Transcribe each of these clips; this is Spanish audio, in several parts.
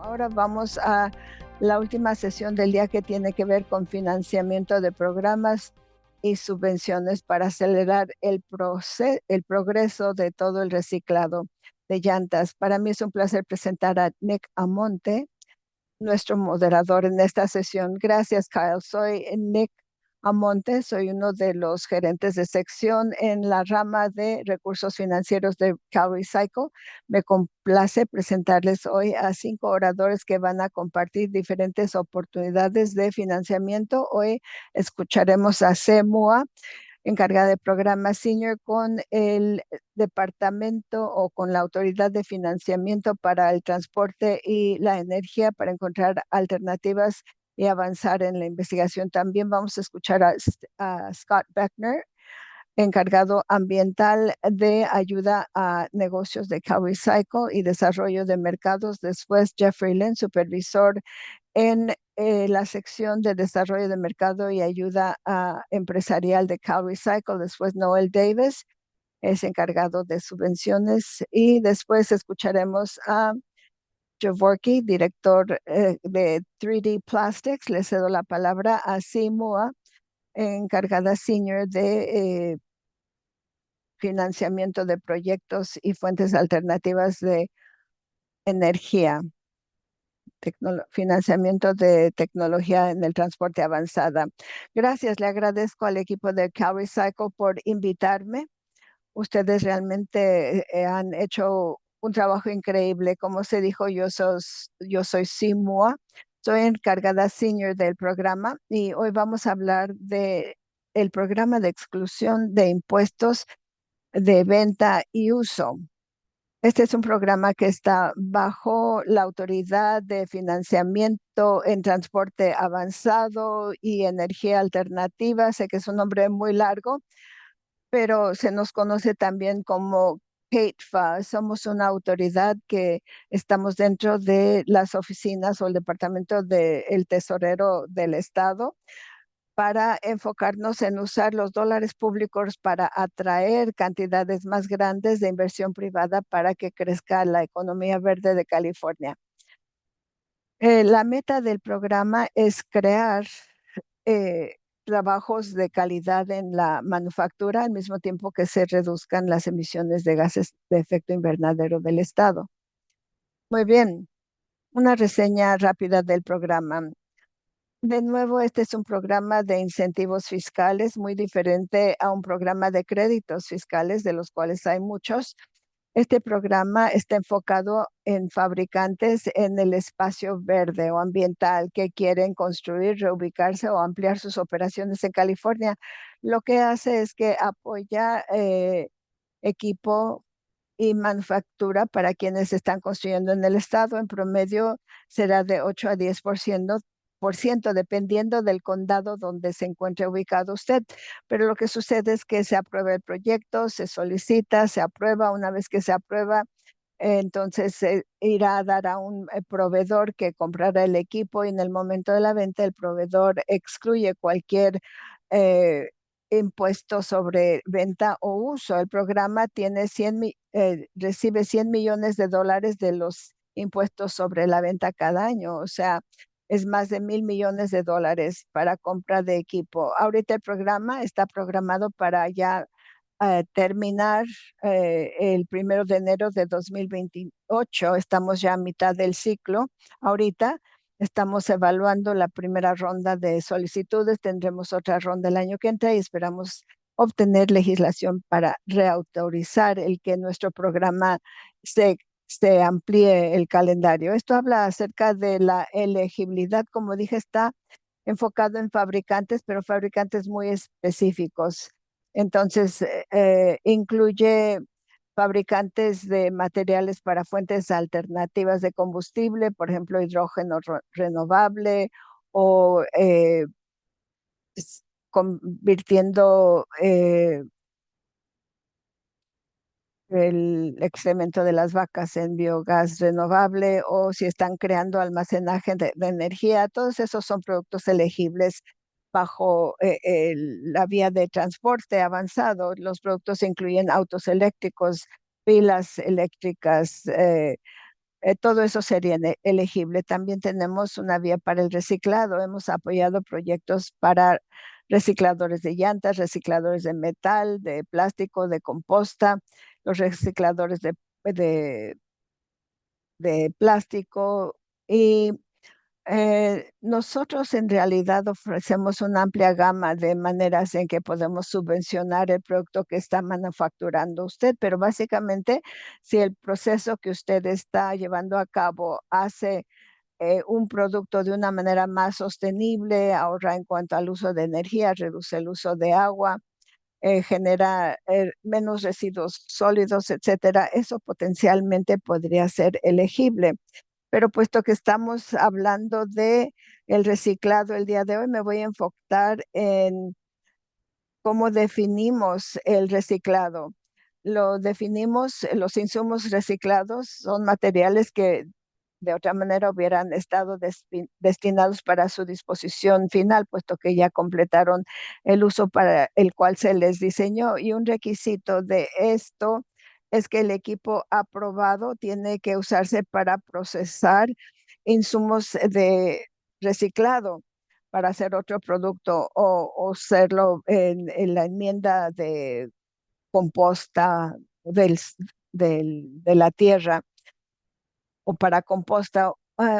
Ahora vamos a la última sesión del día que tiene que ver con financiamiento de programas y subvenciones para acelerar el progreso de todo el reciclado de llantas. Para mí es un placer presentar a Nick Amonte, nuestro moderador en esta sesión. Gracias, Kyle. Soy Nick Amonte, soy uno de los gerentes de sección en la rama de recursos financieros de CalRecycle. Me complace presentarles hoy a 5 oradores que van a compartir diferentes oportunidades de financiamiento. Hoy escucharemos a CEMUA, encargada de programas senior con el departamento o con la autoridad de financiamiento para el transporte y la energía para encontrar alternativas y avanzar en la investigación. También vamos a escuchar a Scott Beckner, encargado ambiental de ayuda a negocios de CalRecycle y desarrollo de mercados. Después Jeffrey Lynn, supervisor en la sección de desarrollo de mercado y ayuda empresarial de CalRecycle. Después Noel Davis es encargado de subvenciones y después escucharemos a Jaworki, director de 3D Plastics. Le cedo la palabra a Simua, encargada senior de financiamiento de proyectos y fuentes alternativas de energía. Financiamiento de tecnología en el transporte avanzada. Gracias, le agradezco al equipo de CalRecycle por invitarme. Ustedes realmente han hecho un trabajo increíble. Como se dijo, yo soy Simua, soy encargada senior del programa y hoy vamos a hablar de el programa de exclusión de impuestos de venta y uso. Este es un programa que está bajo la Autoridad de Financiamiento en Transporte Avanzado y Energía Alternativa. Sé que es un nombre muy largo, pero se nos conoce también como CATFA. Somos una autoridad que estamos dentro de las oficinas o el departamento del tesorero del Estado para enfocarnos en usar los dólares públicos para atraer cantidades más grandes de inversión privada para que crezca la economía verde de California. La meta del programa es crear eh, trabajos de calidad en la manufactura al mismo tiempo que se reduzcan las emisiones de gases de efecto invernadero del Estado. Muy bien, una reseña rápida del programa. De nuevo, este es un programa de incentivos fiscales muy diferente a un programa de créditos fiscales, de los cuales hay muchos. Este programa está enfocado en fabricantes en el espacio verde o ambiental que quieren construir, reubicarse o ampliar sus operaciones en California. Lo que hace es que apoya equipo y manufactura para quienes están construyendo en el estado. En promedio será de 8 a 10%, dependiendo del condado donde se encuentre ubicado usted. Pero lo que sucede es que se aprueba el proyecto, se solicita, se aprueba. Una vez que se aprueba, entonces se irá a dar a un proveedor que comprará el equipo y en el momento de la venta el proveedor excluye cualquier eh, impuesto sobre venta o uso. El programa tiene recibe 100 millones de dólares de los impuestos sobre la venta cada año. O sea, es más de 1,000 millones de dólares para compra de equipo. Ahorita el programa está programado para ya terminar el 1 de enero de 2028. Estamos ya a mitad del ciclo. Ahorita estamos evaluando la primera ronda de solicitudes. Tendremos otra ronda el año que entra y esperamos obtener legislación para reautorizar el que nuestro programa se, se amplíe el calendario. Esto habla acerca de la elegibilidad. Como dije, está enfocado en fabricantes, pero fabricantes muy específicos. Entonces, incluye fabricantes de materiales para fuentes alternativas de combustible, por ejemplo, hidrógeno renovable o convirtiendo el excremento de las vacas en biogás renovable o si están creando almacenaje de energía. Todos esos son productos elegibles bajo la vía de transporte avanzado. Los productos incluyen autos eléctricos, pilas eléctricas, todo eso sería elegible. También tenemos una vía para el reciclado. Hemos apoyado proyectos para recicladores de llantas, recicladores de metal, de plástico, de composta, los recicladores de, de plástico. Y nosotros en realidad ofrecemos una amplia gama de maneras en que podemos subvencionar el producto que está manufacturando usted, pero básicamente si el proceso que usted está llevando a cabo hace un producto de una manera más sostenible, ahorra en cuanto al uso de energía, reduce el uso de agua, genera menos residuos sólidos, etcétera, eso potencialmente podría ser elegible. Pero puesto que estamos hablando de el reciclado el día de hoy, me voy a enfocar en cómo definimos el reciclado. Lo definimos, los insumos reciclados son materiales que de otra manera hubieran estado destinados para su disposición final, puesto que ya completaron el uso para el cual se les diseñó. Y un requisito de esto es que el equipo aprobado tiene que usarse para procesar insumos de reciclado para hacer otro producto o hacerlo en la enmienda de composta del, de la tierra o para composta.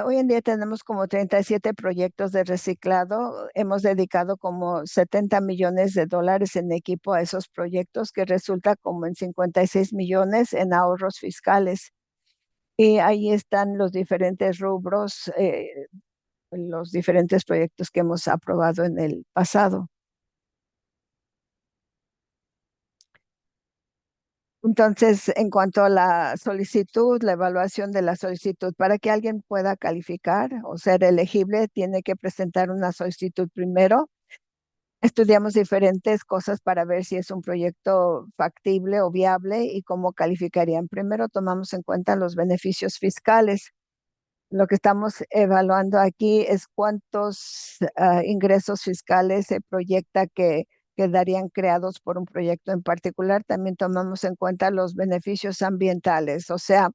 Hoy en día tenemos como 37 proyectos de reciclado. Hemos dedicado como 70 millones de dólares en equipo a esos proyectos, que resulta como en 56 millones en ahorros fiscales. Y ahí están los diferentes rubros, los diferentes proyectos que hemos aprobado en el pasado. Entonces, en cuanto a la solicitud, la evaluación de la solicitud, para que alguien pueda calificar o ser elegible, tiene que presentar una solicitud primero. Estudiamos diferentes cosas para ver si es un proyecto factible o viable y cómo calificarían. Primero, tomamos en cuenta los beneficios fiscales. Lo que estamos evaluando aquí es cuántos ingresos fiscales se proyecta que quedarían creados por un proyecto en particular. También tomamos en cuenta los beneficios ambientales, o sea,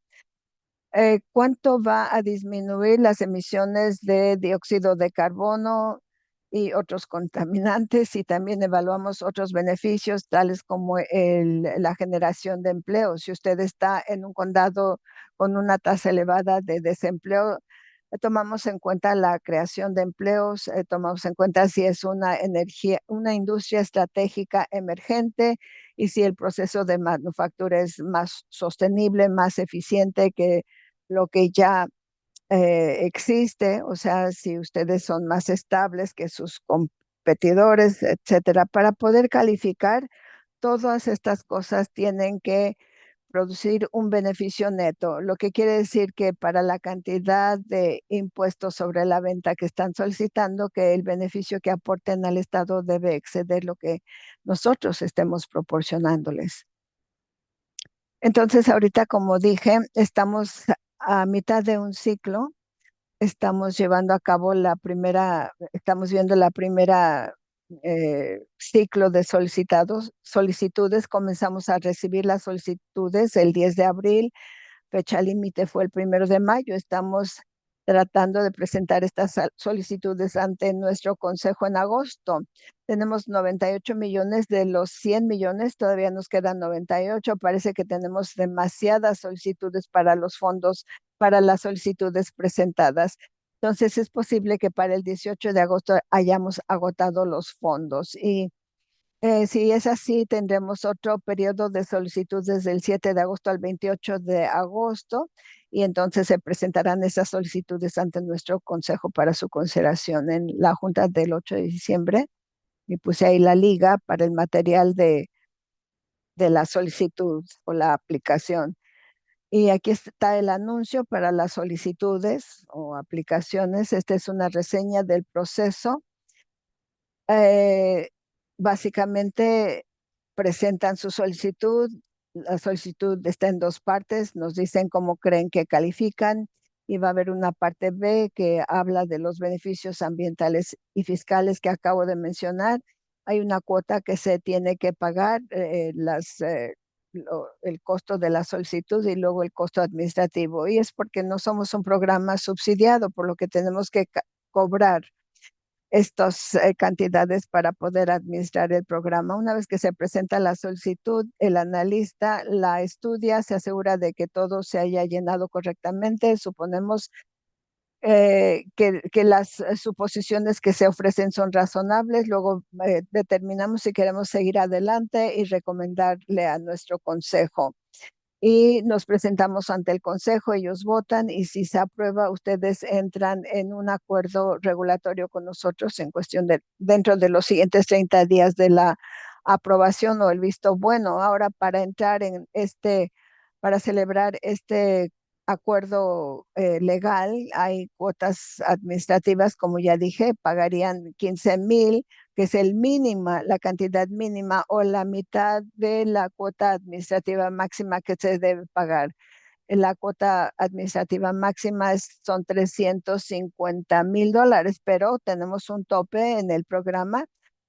cuánto va a disminuir las emisiones de dióxido de carbono y otros contaminantes, y también evaluamos otros beneficios, tales como la generación de empleo. Si usted está en un condado con una tasa elevada de desempleo, tomamos en cuenta la creación de empleos, tomamos en cuenta si es una energía, una industria estratégica emergente y si el proceso de manufactura es más sostenible, más eficiente que lo que ya existe, o sea, si ustedes son más estables que sus competidores, etcétera. Para poder calificar, todas estas cosas tienen que producir un beneficio neto, lo que quiere decir que para la cantidad de impuestos sobre la venta que están solicitando, que el beneficio que aporten al Estado debe exceder lo que nosotros estemos proporcionándoles. Entonces, ahorita, como dije, estamos a mitad de un ciclo. Estamos llevando a cabo estamos viendo la primera ciclo de solicitudes. Comenzamos a recibir las solicitudes el 10 de abril. Fecha límite fue el 1 de mayo. Estamos tratando de presentar estas solicitudes ante nuestro consejo en agosto. Tenemos 98 millones de los 100 millones, todavía nos quedan 98. Parece que tenemos demasiadas solicitudes para los fondos, para las solicitudes presentadas. Entonces es posible que para el 18 de agosto hayamos agotado los fondos. Y si es así, tendremos otro periodo de solicitud desde el 7 de agosto al 28 de agosto, y entonces se presentarán esas solicitudes ante nuestro consejo para su consideración en la junta del 8 de diciembre. Y puse ahí la liga para el material de la solicitud o la aplicación. Y aquí está el anuncio para las solicitudes o aplicaciones. Esta es una reseña del proceso. eh, Básicamente presentan su solicitud. La solicitud está en dos partes. Nos dicen cómo creen que califican, y va a haber una parte B que habla de los beneficios ambientales y fiscales que acabo de mencionar. Hay una cuota que se tiene que pagar. el costo de la solicitud y luego el costo administrativo. Y es porque no somos un programa subsidiado, por lo que tenemos que cobrar estas cantidades para poder administrar el programa. Una vez que se presenta la solicitud, el analista la estudia, se asegura de que todo se haya llenado correctamente. Suponemos que las suposiciones que se ofrecen son razonables. Luego determinamos si queremos seguir adelante y recomendarle a nuestro consejo. Y nos presentamos ante el consejo, ellos votan y si se aprueba, ustedes entran en un acuerdo regulatorio con nosotros en cuestión de dentro de los siguientes 30 días de la aprobación o el visto bueno. Ahora, para entrar en para celebrar este acuerdo legal, hay cuotas administrativas, como ya dije, pagarían 15,000, que es el mínima, la cantidad mínima o la mitad de la cuota administrativa máxima que se debe pagar. La cuota administrativa máxima son $350,000, pero tenemos un tope en el programa,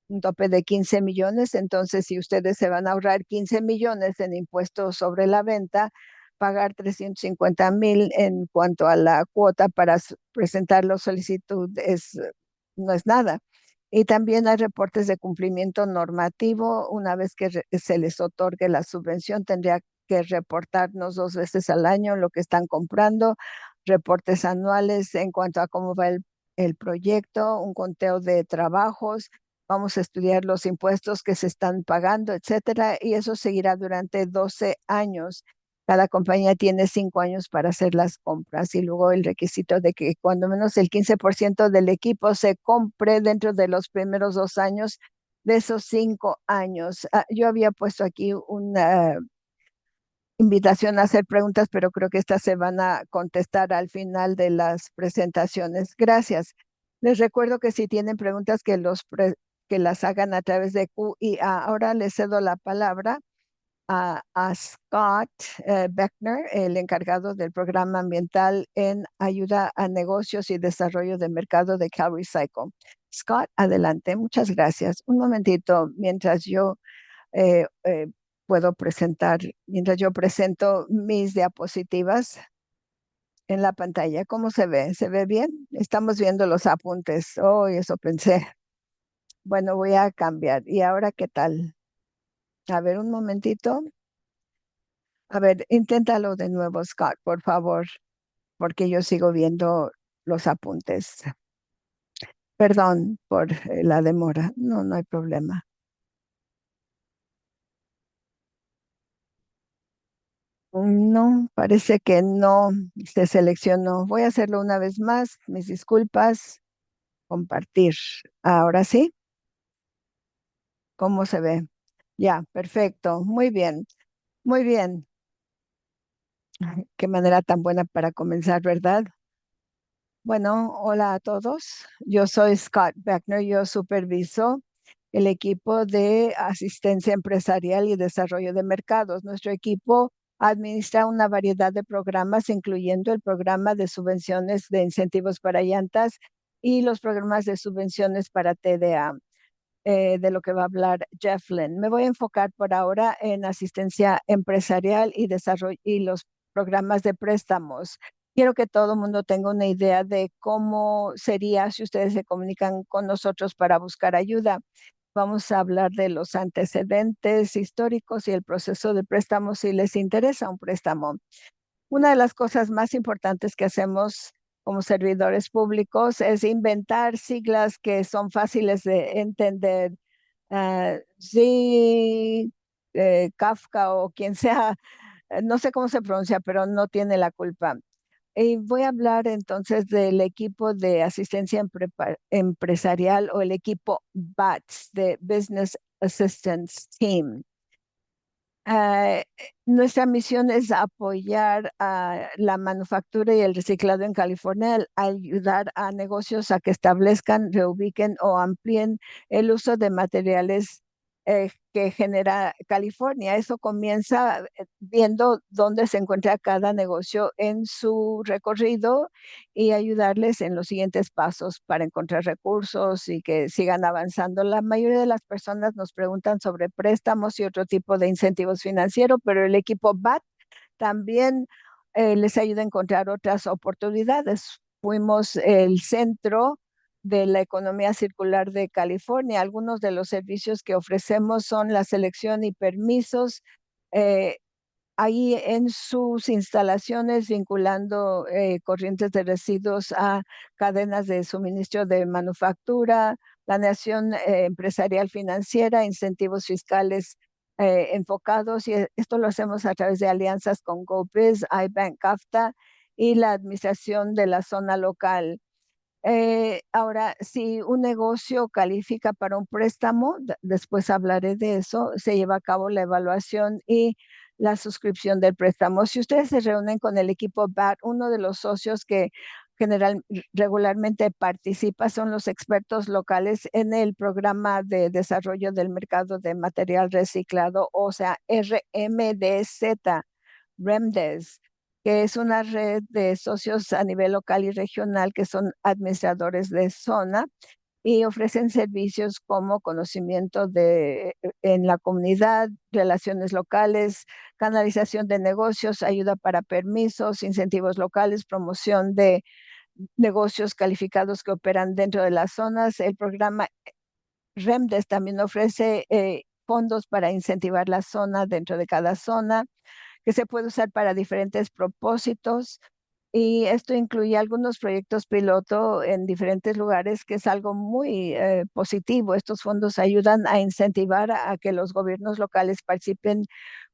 un tope de 15 millones. Entonces, si ustedes se van a ahorrar 15 millones en impuestos sobre la venta, pagar 350,000 en cuanto a la cuota para presentar la solicitud no es nada. Y también hay reportes de cumplimiento normativo. Una vez que se les otorgue la subvención, tendría que reportarnos 2 veces al año lo que están comprando, reportes anuales en cuanto a cómo va el proyecto, un conteo de trabajos. Vamos a estudiar los impuestos que se están pagando, etcétera, y eso seguirá durante 12 años. Cada compañía tiene 5 años para hacer las compras y luego el requisito de que cuando menos el 15% del equipo se compre dentro de los primeros 2 años de esos 5 años. Yo había puesto aquí una invitación a hacer preguntas, pero creo que estas se van a contestar al final de las presentaciones. Gracias. Les recuerdo que si tienen preguntas que las hagan a través de QIA. Ahora les cedo la palabra a Scott Beckner, el encargado del programa ambiental en ayuda a negocios y desarrollo de mercado de CalRecycle. Scott, adelante. Muchas gracias. Un momentito, eh, eh, mientras yo presento mis diapositivas en la pantalla. ¿Cómo se ve? ¿Se ve bien? Estamos viendo los apuntes. Oh, eso pensé. Bueno, voy a cambiar. ¿Y ahora qué tal? A ver, un momentito. A ver, inténtalo de nuevo, Scott, por favor, porque yo sigo viendo los apuntes. Perdón por la demora. No, no hay problema. No, parece que no se seleccionó. Voy a hacerlo una vez más. Mis disculpas. Compartir. Ahora sí, ¿cómo se ve? Ya, perfecto. Muy bien, muy bien. Qué manera tan buena para comenzar, ¿verdad? Bueno, hola a todos. Yo soy Scott Beckner. Yo superviso el equipo de asistencia empresarial y desarrollo de mercados. Nuestro equipo administra una variedad de programas, incluyendo el programa de subvenciones de incentivos para llantas y los programas de subvenciones para TDA, de lo que va a hablar Jeff Lynn. Me voy a enfocar por ahora en asistencia empresarial y desarrollo y los programas de préstamos. Quiero que todo el mundo tenga una idea de cómo sería si ustedes se comunican con nosotros para buscar ayuda. Vamos a hablar de los antecedentes históricos y el proceso de préstamo si les interesa un préstamo. Una de las cosas más importantes que hacemos como servidores públicos es inventar siglas que son fáciles de entender. Sí, Kafka o quien sea, no sé cómo se pronuncia, pero no tiene la culpa. Y voy a hablar entonces del equipo de asistencia empresarial o el equipo BATS, de Business Assistance Team. Ah, Nuestra misión es apoyar a la manufactura y el reciclado en California, ayudar a negocios a que establezcan, reubiquen o amplíen el uso de materiales que genera California. Eso comienza viendo dónde se encuentra cada negocio en su recorrido y ayudarles en los siguientes pasos para encontrar recursos y que sigan avanzando. La mayoría de las personas nos preguntan sobre préstamos y otro tipo de incentivos financieros, pero el equipo BAT también les ayuda a encontrar otras oportunidades. Fuimos el centro de la economía circular de California. Algunos de los servicios que ofrecemos son la selección y permisos eh, ahí en sus instalaciones, vinculando corrientes de residuos a cadenas de suministro de manufactura, planeación empresarial financiera, incentivos fiscales enfocados, y esto lo hacemos a través de alianzas con GoBiz, iBank, CAFTA y la administración de la zona local. Ahora, si un negocio califica para un préstamo, después hablaré de eso, se lleva a cabo la evaluación y la suscripción del préstamo. Si ustedes se reúnen con el equipo BAT, uno de los socios que regularmente participa son los expertos locales en el programa de desarrollo del mercado de material reciclado, o sea, RMDZ, REMDES, que es una red de socios a nivel local y regional que son administradores de zona y ofrecen servicios como conocimiento en la comunidad, relaciones locales, canalización de negocios, ayuda para permisos, incentivos locales, promoción de negocios calificados que operan dentro de las zonas. El programa REMDES también ofrece fondos para incentivar la zona dentro de cada zona, que se puede usar para diferentes propósitos. Y esto incluye algunos proyectos piloto en diferentes lugares, que es algo muy positivo. Estos fondos ayudan a incentivar a que los gobiernos locales participen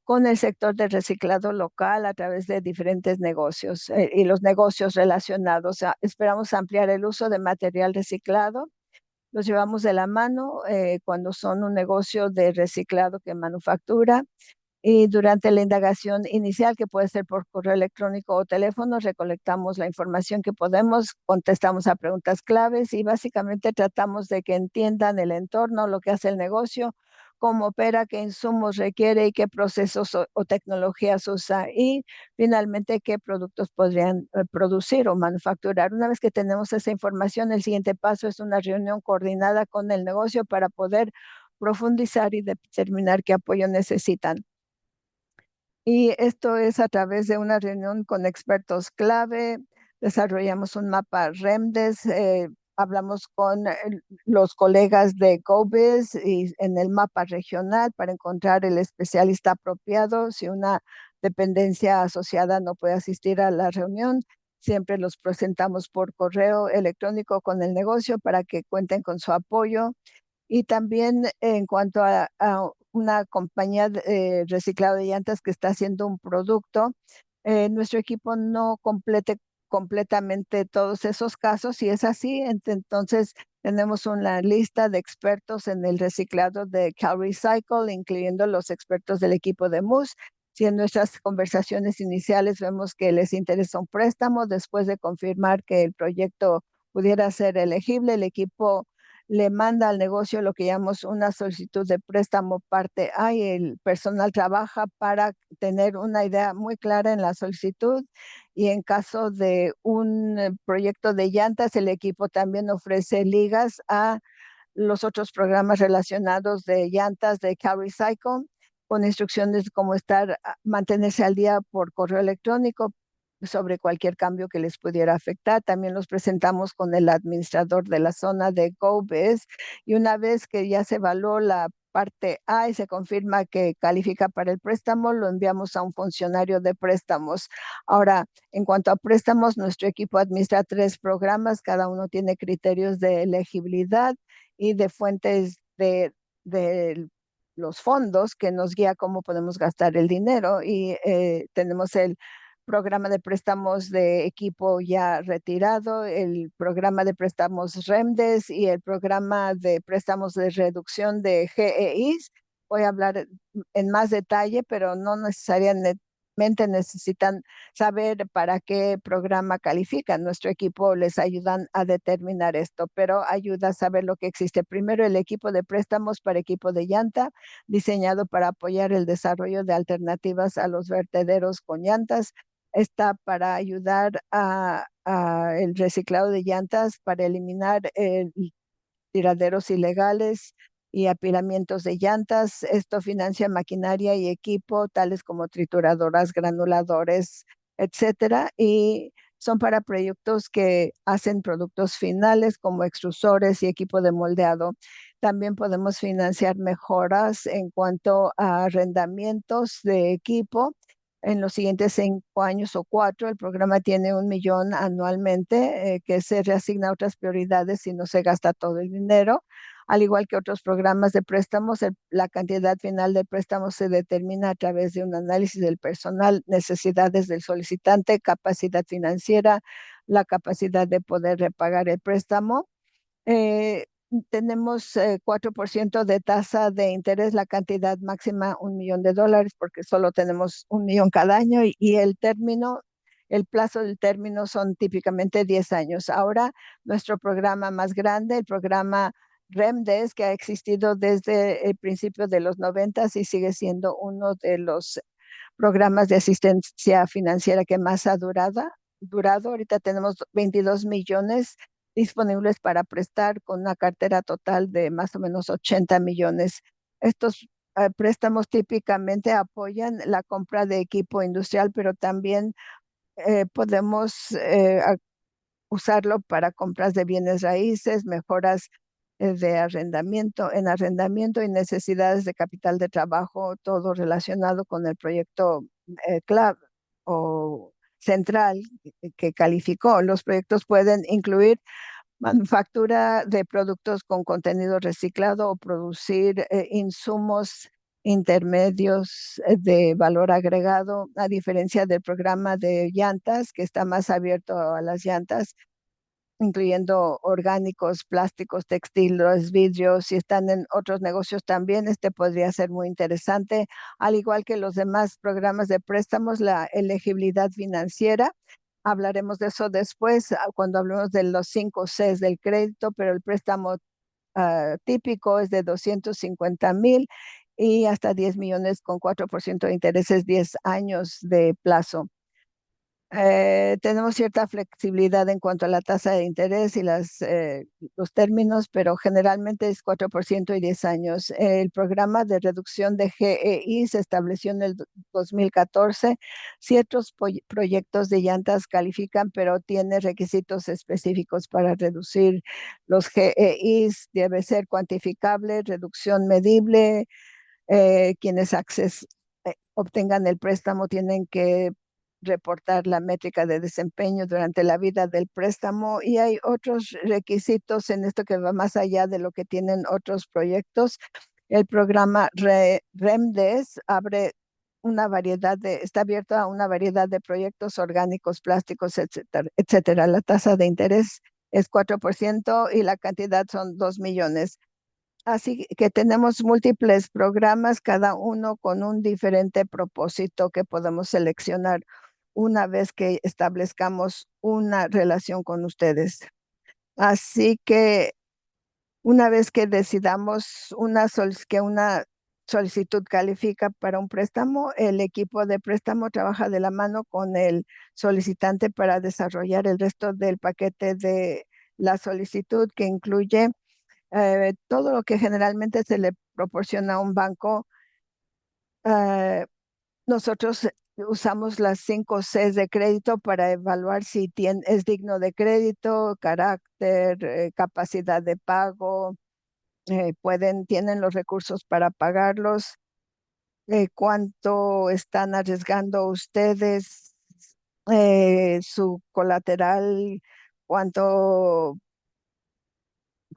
con el sector del reciclado local a través de diferentes negocios y los negocios relacionados. Esperamos ampliar el uso de material reciclado. Los llevamos de la mano cuando son un negocio de reciclado que manufactura, y durante la indagación inicial, que puede ser por correo electrónico o teléfono, recolectamos la información que podemos, contestamos a preguntas claves y básicamente tratamos de que entiendan el entorno, lo que hace el negocio, cómo opera, qué insumos requiere y qué procesos o tecnologías usa, y finalmente qué productos podrían producir o manufacturar. Una vez que tenemos esa información, el siguiente paso es una reunión coordinada con el negocio para poder profundizar y determinar qué apoyo necesitan. Y esto es a través de una reunión con expertos clave. Desarrollamos un mapa REMDES, hablamos con los colegas de GoBiz y en el mapa regional para encontrar el especialista apropiado. Si una dependencia asociada no puede asistir a la reunión, siempre los presentamos por correo electrónico con el negocio para que cuenten con su apoyo. Y también en cuanto a una compañía de reciclado de llantas que está haciendo un producto, nuestro equipo no complete completamente todos esos casos. Si es así, entonces tenemos una lista de expertos en el reciclado de CalRecycle, incluyendo los expertos del equipo de MUS. Si en nuestras conversaciones iniciales vemos que les interesa un préstamo, después de confirmar que el proyecto pudiera ser elegible, el equipo le manda al negocio lo que llamamos una solicitud de préstamo parte A, y el personal trabaja para tener una idea muy clara en la solicitud. Y en caso de un proyecto de llantas, el equipo también ofrece ligas a los otros programas relacionados de llantas de CalRecycle, con instrucciones de cómo mantenerse al día por correo electrónico sobre cualquier cambio que les pudiera afectar. También los presentamos con el administrador de la zona de GoBiz, y una vez que ya se evaluó la parte A y se confirma que califica para el préstamo, lo enviamos a un funcionario de préstamos. Ahora, en cuanto a préstamos, nuestro equipo administra 3 programas, cada uno tiene criterios de elegibilidad y de fuentes de los fondos que nos guía cómo podemos gastar el dinero. Y tenemos el programa de préstamos de equipo ya retirado, el programa de préstamos REMDES y el programa de préstamos de reducción de GEIs. Voy a hablar en más detalle, pero no necesariamente necesitan saber para qué programa califican. Nuestro equipo les ayudan a determinar esto, pero ayuda a saber lo que existe. Primero, el equipo de préstamos para equipo de llanta, diseñado para apoyar el desarrollo de alternativas a los vertederos con llantas. Está para ayudar a el reciclado de llantas, para eliminar tiraderos ilegales y apilamientos de llantas. Esto financia maquinaria y equipo, tales como trituradoras, granuladores, etcétera, y son para proyectos que hacen productos finales como extrusores y equipo de moldeado. También podemos financiar mejoras en cuanto a arrendamientos de equipo. En los siguientes 5 años o 4, el programa tiene 1 millón anualmente, que se reasigna a otras prioridades si no se gasta todo el dinero. Al igual que otros programas de préstamos, la cantidad final del préstamo se determina a través de un análisis del personal, necesidades del solicitante, capacidad financiera, la capacidad de poder repagar el préstamo. eh, Tenemos 4% de tasa de interés, la cantidad máxima $1 millón, porque solo tenemos 1 millón cada año, y el plazo del término son típicamente 10 años. Ahora, nuestro programa más grande, el programa REMDES, que ha existido desde el principio de los 90 y sigue siendo uno de los programas de asistencia financiera que más ha durado. Ahorita tenemos 22 millones disponibles para prestar, con una cartera total de más o menos 80 millones. Estos préstamos típicamente apoyan la compra de equipo industrial, pero también podemos usarlo para compras de bienes raíces, mejoras en arrendamiento y necesidades de capital de trabajo, todo relacionado con el proyecto CLAV o central que calificó. Los proyectos pueden incluir manufactura de productos con contenido reciclado o producir insumos intermedios de valor agregado, a diferencia del programa de llantas, que está más abierto a las llantas, incluyendo orgánicos, plásticos, textiles, vidrios. Si están en otros negocios también, este podría ser muy interesante. Al igual que los demás programas de préstamos, la elegibilidad financiera. Hablaremos de eso después, cuando hablemos de los 5 Cs del crédito, pero el préstamo típico es de 250,000 y hasta 10 millones con 4% de intereses, 10 años de plazo. Tenemos cierta flexibilidad en cuanto a la tasa de interés y los términos, pero generalmente es 4% y 10 años. El programa de reducción de GEI se estableció en el 2014. Ciertos proyectos de llantas califican, pero tiene requisitos específicos para reducir los GEIs. Debe ser cuantificable, reducción medible. Quienes obtengan el préstamo tienen que reportar la métrica de desempeño durante la vida del préstamo, y hay otros requisitos en esto que va más allá de lo que tienen otros proyectos. El programa REMDES está abierto a una variedad de proyectos orgánicos, plásticos, etcétera, etcétera. La tasa de interés es 4% y la cantidad son 2 millones. Así que tenemos múltiples programas, cada uno con un diferente propósito que podemos seleccionar una vez que establezcamos una relación con ustedes. Así que una vez que decidamos que una solicitud califica para un préstamo, el equipo de préstamo trabaja de la mano con el solicitante para desarrollar el resto del paquete de la solicitud, que incluye todo lo que generalmente se le proporciona a un banco. eh, Nosotros usamos las 5 Cs de crédito para evaluar si es digno de crédito, carácter, capacidad de pago, tienen los recursos para pagarlos, cuánto están arriesgando ustedes, su colateral, cuánto,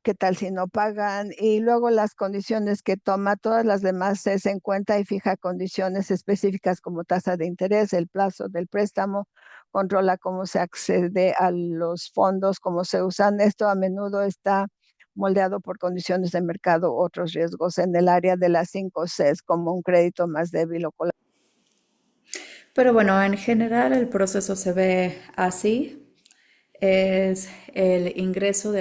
qué tal si no pagan, y luego las condiciones que toma. Todas las demás es en cuenta y fija condiciones específicas como tasa de interés, el plazo del préstamo, controla cómo se accede a los fondos, cómo se usan. Esto a menudo está moldeado por condiciones de mercado, otros riesgos en el área de las 5 Cs, como un crédito más débil o Pero bueno, en general el proceso se ve así. Es el ingreso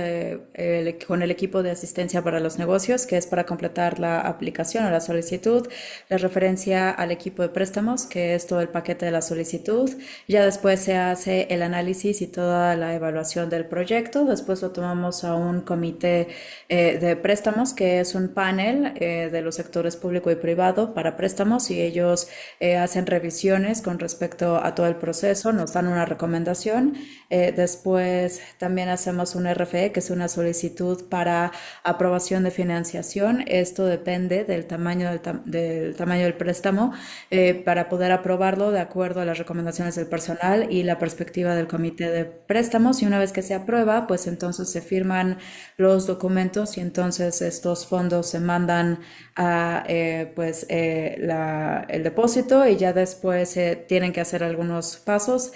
con el equipo de asistencia para los negocios, que es para completar la aplicación o la solicitud, la referencia al equipo de préstamos, que es todo el paquete de la solicitud. Ya después se hace el análisis y toda la evaluación del proyecto. Después lo tomamos a un comité de préstamos, que es un panel de los sectores público y privado para préstamos, y ellos hacen revisiones con respecto a todo el proceso, nos dan una recomendación. Después también hacemos un RFE, que es una solicitud para aprobación de financiación. Esto depende del tamaño del préstamo, para poder aprobarlo de acuerdo a las recomendaciones del personal y la perspectiva del comité de préstamos. Y una vez que se aprueba, pues entonces se firman los documentos y entonces estos fondos se mandan a el depósito, y ya después se tienen que hacer algunos pasos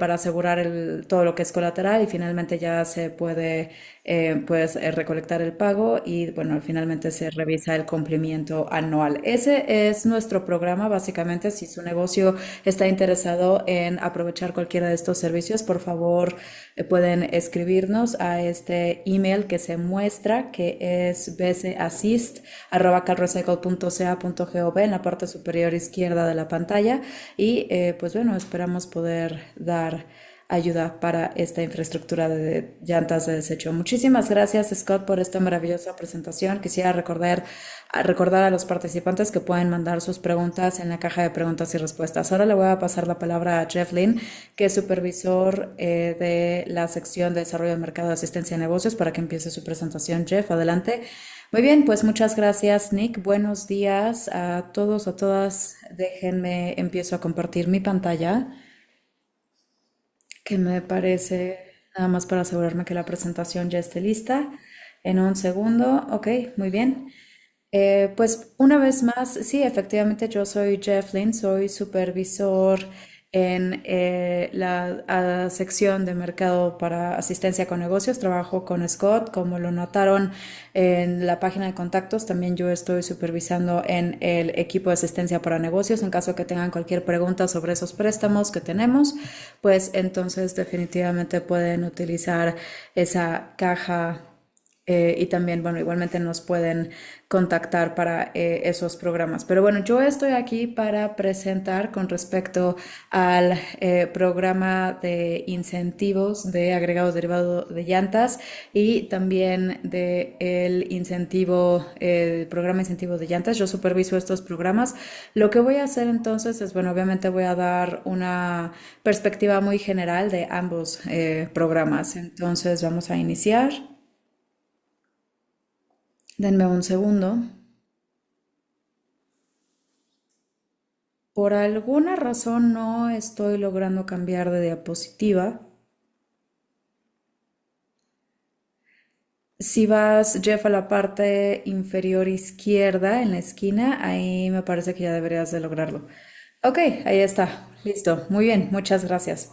para asegurar todo lo que es colateral, y finalmente ya se puede recolectar el pago, y bueno, finalmente se revisa el cumplimiento anual. Ese es nuestro programa básicamente. Si su negocio está interesado en aprovechar cualquiera de estos servicios, por favor pueden escribirnos a este email que se muestra, que es bcassist@calrecycle.ca.gov, en la parte superior izquierda de la pantalla. Y pues bueno, esperamos poder dar ayuda para esta infraestructura de llantas de desecho. Muchísimas gracias, Scott, por esta maravillosa presentación. Quisiera recordar a los participantes que pueden mandar sus preguntas en la caja de preguntas y respuestas. Ahora le voy a pasar la palabra a Jeff Lynn, que es supervisor de la sección de desarrollo de mercado de asistencia a negocios, para que empiece su presentación. Jeff, adelante. Muy bien, pues muchas gracias, Nick. Buenos días a todos, a todas. Déjenme, empiezo a compartir mi pantalla, que me parece, nada más para asegurarme que la presentación ya esté lista. En un segundo, ok, muy bien. Pues una vez más, sí, efectivamente yo soy Jeff Lynn, soy supervisor en la sección de mercado para asistencia con negocios. Trabajo con Scott, como lo notaron en la página de contactos. También yo estoy supervisando en el equipo de asistencia para negocios. En caso que tengan cualquier pregunta sobre esos préstamos que tenemos, pues entonces definitivamente pueden utilizar esa caja, y también, bueno, igualmente nos pueden contactar para esos programas. Pero bueno, yo estoy aquí para presentar con respecto al programa de incentivos de agregado derivado de llantas, y también del programa incentivo de llantas. Yo superviso estos programas. Lo que voy a hacer entonces es, bueno, obviamente voy a dar una perspectiva muy general de ambos programas. Entonces vamos a iniciar. Denme un segundo. Por alguna razón no estoy logrando cambiar de diapositiva. Si vas, Jeff, a la parte inferior izquierda, en la esquina, ahí me parece que ya deberías de lograrlo. Ok, ahí está. Listo. Muy bien. Muchas gracias.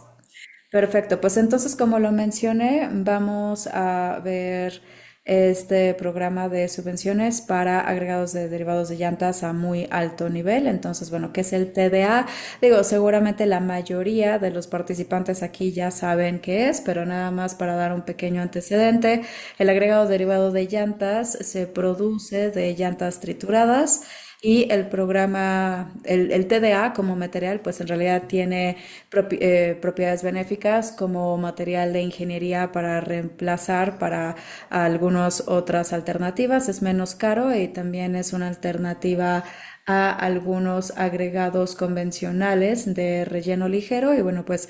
Perfecto, pues entonces, como lo mencioné, vamos a ver este programa de subvenciones para agregados de derivados de llantas a muy alto nivel. Entonces, bueno, ¿qué es el TDA? Digo, seguramente la mayoría de los participantes aquí ya saben qué es, pero nada más para dar un pequeño antecedente. El agregado derivado de llantas se produce de llantas trituradas, y el programa, el TDA como material, pues en realidad tiene propiedades benéficas como material de ingeniería para reemplazar para algunas otras alternativas. Es menos caro y también es una alternativa a algunos agregados convencionales de relleno ligero, y bueno, pues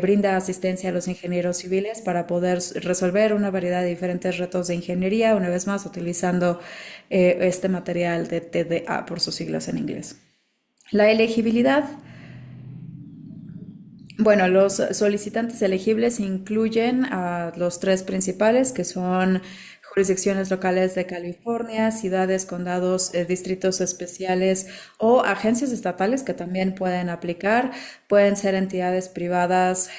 brinda asistencia a los ingenieros civiles para poder resolver una variedad de diferentes retos de ingeniería, una vez más utilizando este material de TDA por sus siglas en inglés. La elegibilidad. Bueno, los solicitantes elegibles incluyen a los tres principales, que son jurisdicciones locales de California, ciudades, condados, distritos especiales o agencias estatales que también pueden aplicar. Pueden ser entidades privadas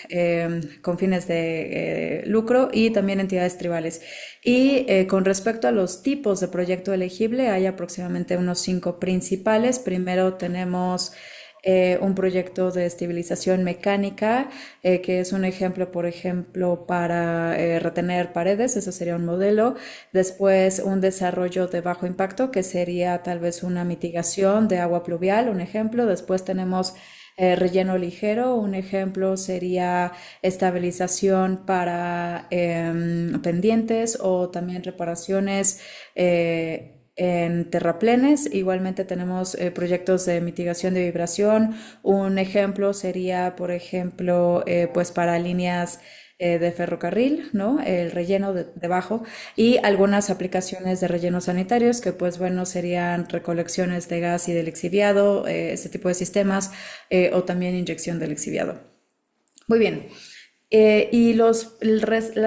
con fines de lucro, y también entidades tribales. Y con respecto a los tipos de proyecto elegible, hay aproximadamente unos cinco principales. Primero tenemos un proyecto de estabilización mecánica, que es un ejemplo, por ejemplo, para retener paredes, eso sería un modelo. Después, un desarrollo de bajo impacto, que sería tal vez una mitigación de agua pluvial, un ejemplo. Después tenemos relleno ligero, un ejemplo sería estabilización para pendientes o también reparaciones en terraplenes. Igualmente tenemos proyectos de mitigación de vibración. Un ejemplo sería, por ejemplo, pues para líneas de ferrocarril, ¿no? El relleno debajo y algunas aplicaciones de rellenos sanitarios que pues bueno serían recolecciones de gas y de lixiviado, este tipo de sistemas o también inyección de lixiviado. Muy bien. Y las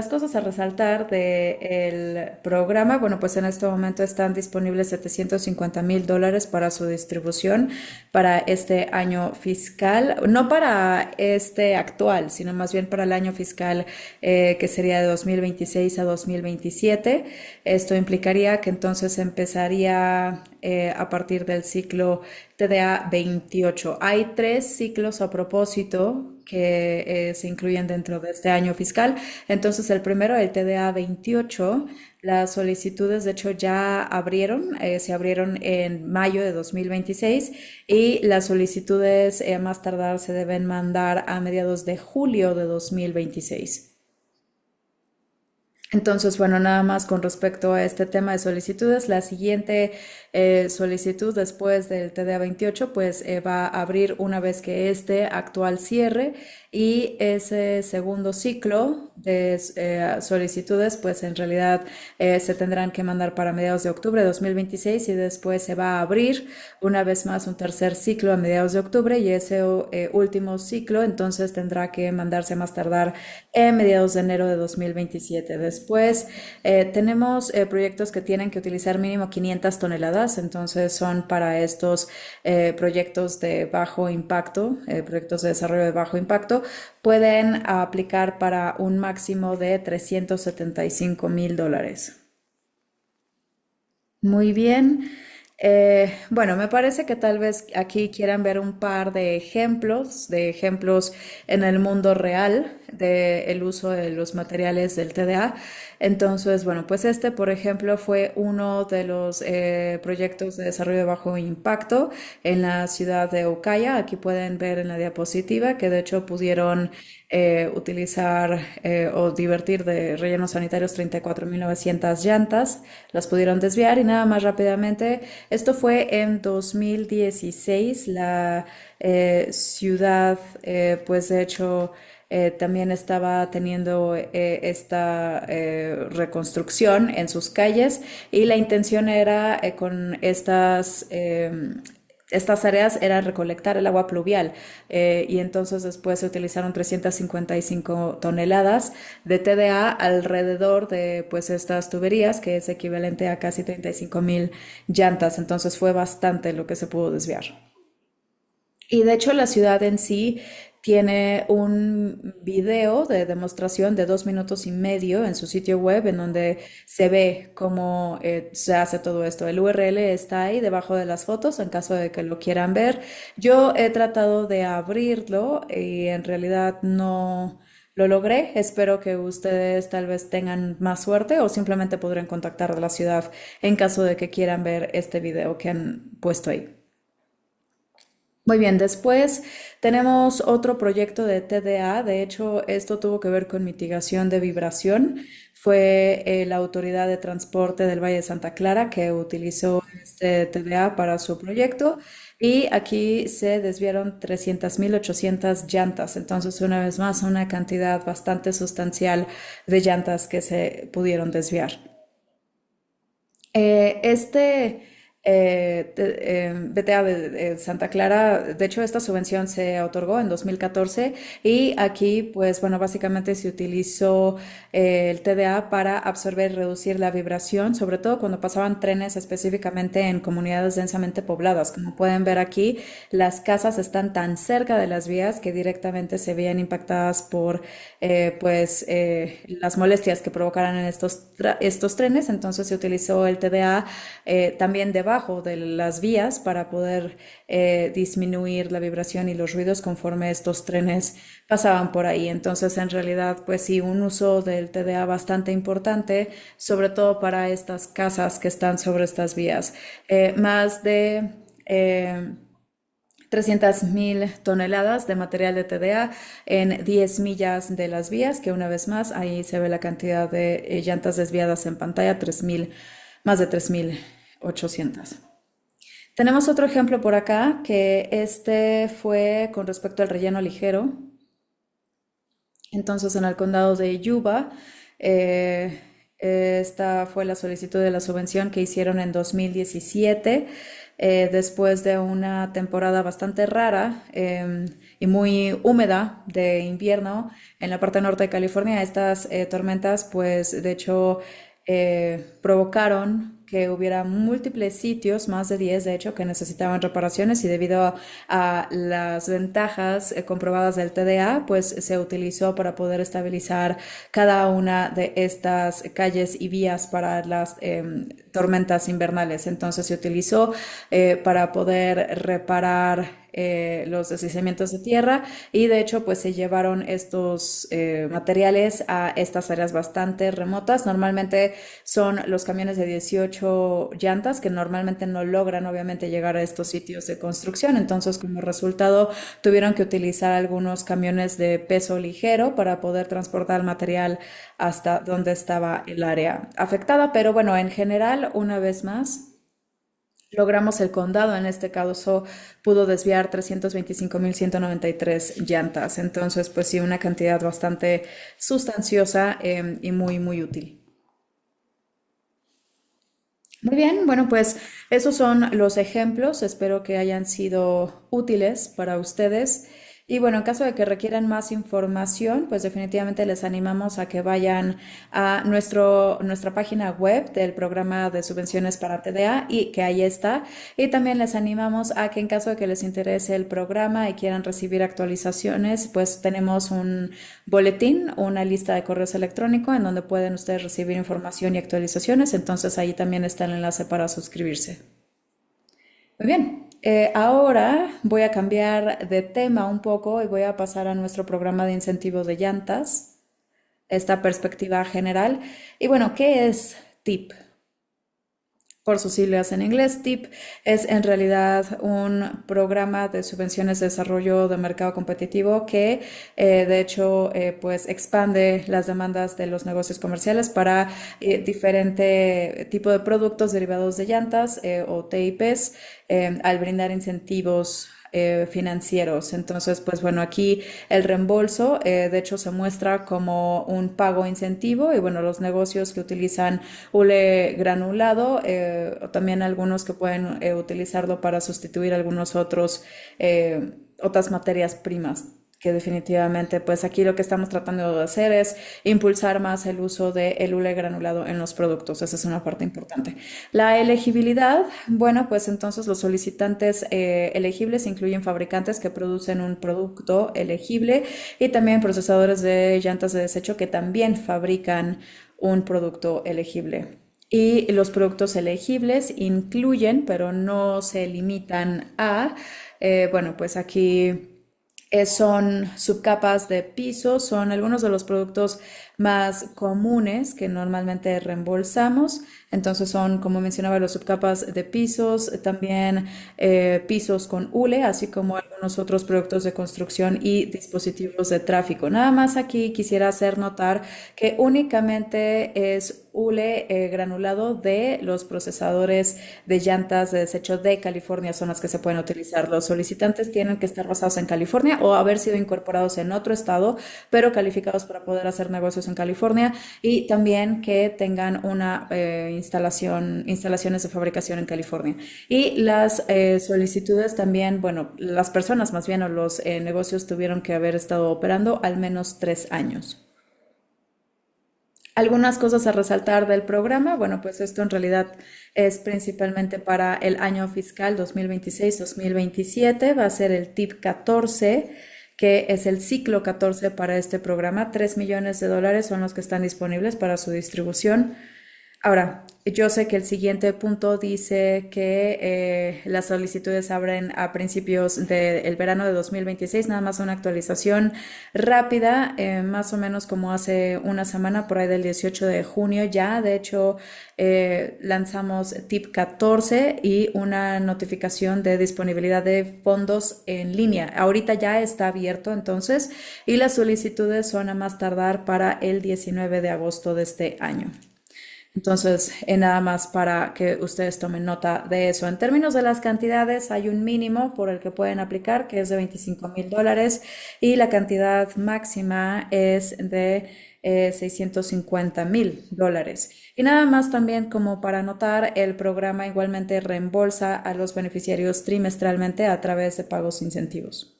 cosas a resaltar del programa, bueno, pues en este momento están disponibles $750,000 para su distribución para este año fiscal, no para este actual, sino más bien para el año fiscal que sería de 2026 a 2027. Esto implicaría que entonces empezaría a partir del ciclo TDA 28. Hay tres ciclos a propósito que se incluyen dentro de este año fiscal. Entonces, el primero, el TDA 28, las solicitudes de hecho ya abrieron, se abrieron en mayo de 2026 y las solicitudes más tardar se deben mandar a mediados de julio de 2026. Entonces, bueno, nada más con respecto a este tema de solicitudes, la siguiente solicitud después del TDA 28, pues va a abrir una vez que este actual cierre y ese segundo ciclo de solicitudes, pues en realidad se tendrán que mandar para mediados de octubre de 2026 y después se va a abrir una vez más un tercer ciclo a mediados de octubre y ese último ciclo entonces tendrá que mandarse más tardar en mediados de enero de 2027. Después tenemos proyectos que tienen que utilizar mínimo 500 toneladas, entonces son para estos proyectos de bajo impacto, proyectos de desarrollo de bajo impacto, pueden aplicar para un máximo de $375,000. Muy bien. Bueno, me parece que tal vez aquí quieran ver un par de ejemplos en el mundo real del uso de los materiales del TDA. Entonces, bueno, pues este, por ejemplo, fue uno de los proyectos de desarrollo de bajo impacto en la ciudad de Ucaya. Aquí pueden ver en la diapositiva que de hecho pudieron utilizar o divertir de rellenos sanitarios 34.900 llantas, las pudieron desviar y nada más rápidamente. Esto fue en 2016, la ciudad pues de hecho también estaba teniendo esta reconstrucción en sus calles y la intención era con estas áreas era recolectar el agua pluvial y entonces después se utilizaron 355 toneladas de TDA alrededor de pues estas tuberías que es equivalente a casi 35,000 llantas, entonces fue bastante lo que se pudo desviar. Y de hecho la ciudad en sí tiene un video de demostración de 2 minutos y medio en su sitio web en donde se ve cómo se hace todo esto. El URL está ahí debajo de las fotos en caso de que lo quieran ver. Yo he tratado de abrirlo y en realidad no lo logré. Espero que ustedes tal vez tengan más suerte o simplemente podrán contactar a la ciudad en caso de que quieran ver este video que han puesto ahí. Muy bien, después tenemos otro proyecto de TDA. De hecho, esto tuvo que ver con mitigación de vibración. Fue la Autoridad de Transporte del Valle de Santa Clara que utilizó este TDA para su proyecto y aquí se desviaron 300.800 llantas. Entonces, una vez más, una cantidad bastante sustancial de llantas que se pudieron desviar. Este BTA de Santa Clara, de hecho esta subvención se otorgó en 2014 y aquí pues bueno básicamente se utilizó el TDA para absorber y reducir la vibración, sobre todo cuando pasaban trenes específicamente en comunidades densamente pobladas. Como pueden ver aquí, las casas están tan cerca de las vías que directamente se veían impactadas por las molestias que provocaran en estos trenes, entonces se utilizó el TDA también debajo debajo de las vías para poder disminuir la vibración y los ruidos conforme estos trenes pasaban por ahí. Entonces, en realidad, pues sí, un uso del TDA bastante importante, sobre todo para estas casas que están sobre estas vías. Más de... eh, 300.000 toneladas de material de TDA en 10 millas de las vías, que una vez más ahí se ve la cantidad de llantas desviadas en pantalla, 3.000, más de 3.800. Tenemos otro ejemplo por acá, que este fue con respecto al relleno ligero. Entonces, en el condado de Yuba, eh, esta fue la solicitud de la subvención que hicieron en 2017, después de una temporada bastante rara y muy húmeda de invierno en la parte norte de California. Estas tormentas, pues, de hecho, provocaron que hubiera múltiples sitios, más de 10 de hecho, que necesitaban reparaciones y debido a las ventajas comprobadas del TDA, pues se utilizó para poder estabilizar cada una de estas calles y vías para las tormentas invernales. Entonces se utilizó para poder reparar los deslizamientos de tierra y de hecho pues se llevaron estos materiales a estas áreas bastante remotas. Normalmente son los camiones de 18 llantas que normalmente no logran obviamente llegar a estos sitios de construcción. Entonces como resultado tuvieron que utilizar algunos camiones de peso ligero para poder transportar el material hasta donde estaba el área afectada. Pero bueno, en general, una vez más, logramos el condado, en este caso pudo desviar 325.193 llantas. Entonces, pues sí, una cantidad bastante sustanciosa y muy, muy útil. Muy bien, bueno, pues esos son los ejemplos. Espero que hayan sido útiles para ustedes. Y bueno, en caso de que requieran más información, pues definitivamente les animamos a que vayan a nuestra página web del programa de subvenciones para TDA y que ahí está. Y también les animamos a que en caso de que les interese el programa y quieran recibir actualizaciones, pues tenemos un boletín, una lista de correos electrónicos en donde pueden ustedes recibir información y actualizaciones. Entonces ahí también está el enlace para suscribirse. Muy bien, ahora voy a cambiar de tema un poco y voy a pasar a nuestro programa de incentivo de llantas, esta perspectiva general. Y bueno, ¿qué es TIP? Por sus siglas en inglés, TIP es en realidad un programa de subvenciones de desarrollo de mercado competitivo que de hecho pues expande las demandas de los negocios comerciales para diferente tipo de productos derivados de llantas o TIPs al brindar incentivos financieros. Entonces, pues bueno, aquí el reembolso de hecho se muestra como un pago incentivo y bueno, los negocios que utilizan hule granulado o también algunos que pueden utilizarlo para sustituir algunos otras materias primas que definitivamente, pues aquí lo que estamos tratando de hacer es impulsar más el uso del hule granulado en los productos. Esa es una parte importante. La elegibilidad, bueno, pues entonces los solicitantes elegibles incluyen fabricantes que producen un producto elegible y también procesadores de llantas de desecho que también fabrican un producto elegible. Y los productos elegibles incluyen, pero no se limitan a, bueno, pues aquí son subcapas de piso, son algunos de los productos más comunes que normalmente reembolsamos. Entonces son, como mencionaba, los subcapas de pisos, también pisos con hule, así como algunos otros productos de construcción y dispositivos de tráfico. Nada más aquí quisiera hacer notar que únicamente es hule granulado de los procesadores de llantas de desecho de California son las que se pueden utilizar. Los solicitantes tienen que estar basados en California o haber sido incorporados en otro estado, pero calificados para poder hacer negocios en California y también que tengan una instalaciones de fabricación en California. Y las solicitudes también, bueno, las personas más bien o los negocios tuvieron que haber estado operando al menos 3 años. Algunas cosas a resaltar del programa, bueno, pues esto en realidad es principalmente para el año fiscal 2026-2027, va a ser el TIP 14, que es el ciclo 14 para este programa. $3 millones son los que están disponibles para su distribución. Ahora, yo sé que el siguiente punto dice que las solicitudes abren a principios del verano de 2026, nada más una actualización rápida, más o menos como hace una semana, por ahí del 18 de junio ya. De hecho, lanzamos TIP 14 y una notificación de disponibilidad de fondos en línea. Ahorita ya está abierto entonces y las solicitudes son a más tardar para el 19 de agosto de este año. Entonces, nada más para que ustedes tomen nota de eso. En términos de las cantidades, hay un mínimo por el que pueden aplicar, que es de $25,000, y la cantidad máxima es de $650,000. Y nada más también como para notar, el programa igualmente reembolsa a los beneficiarios trimestralmente a través de pagos incentivos.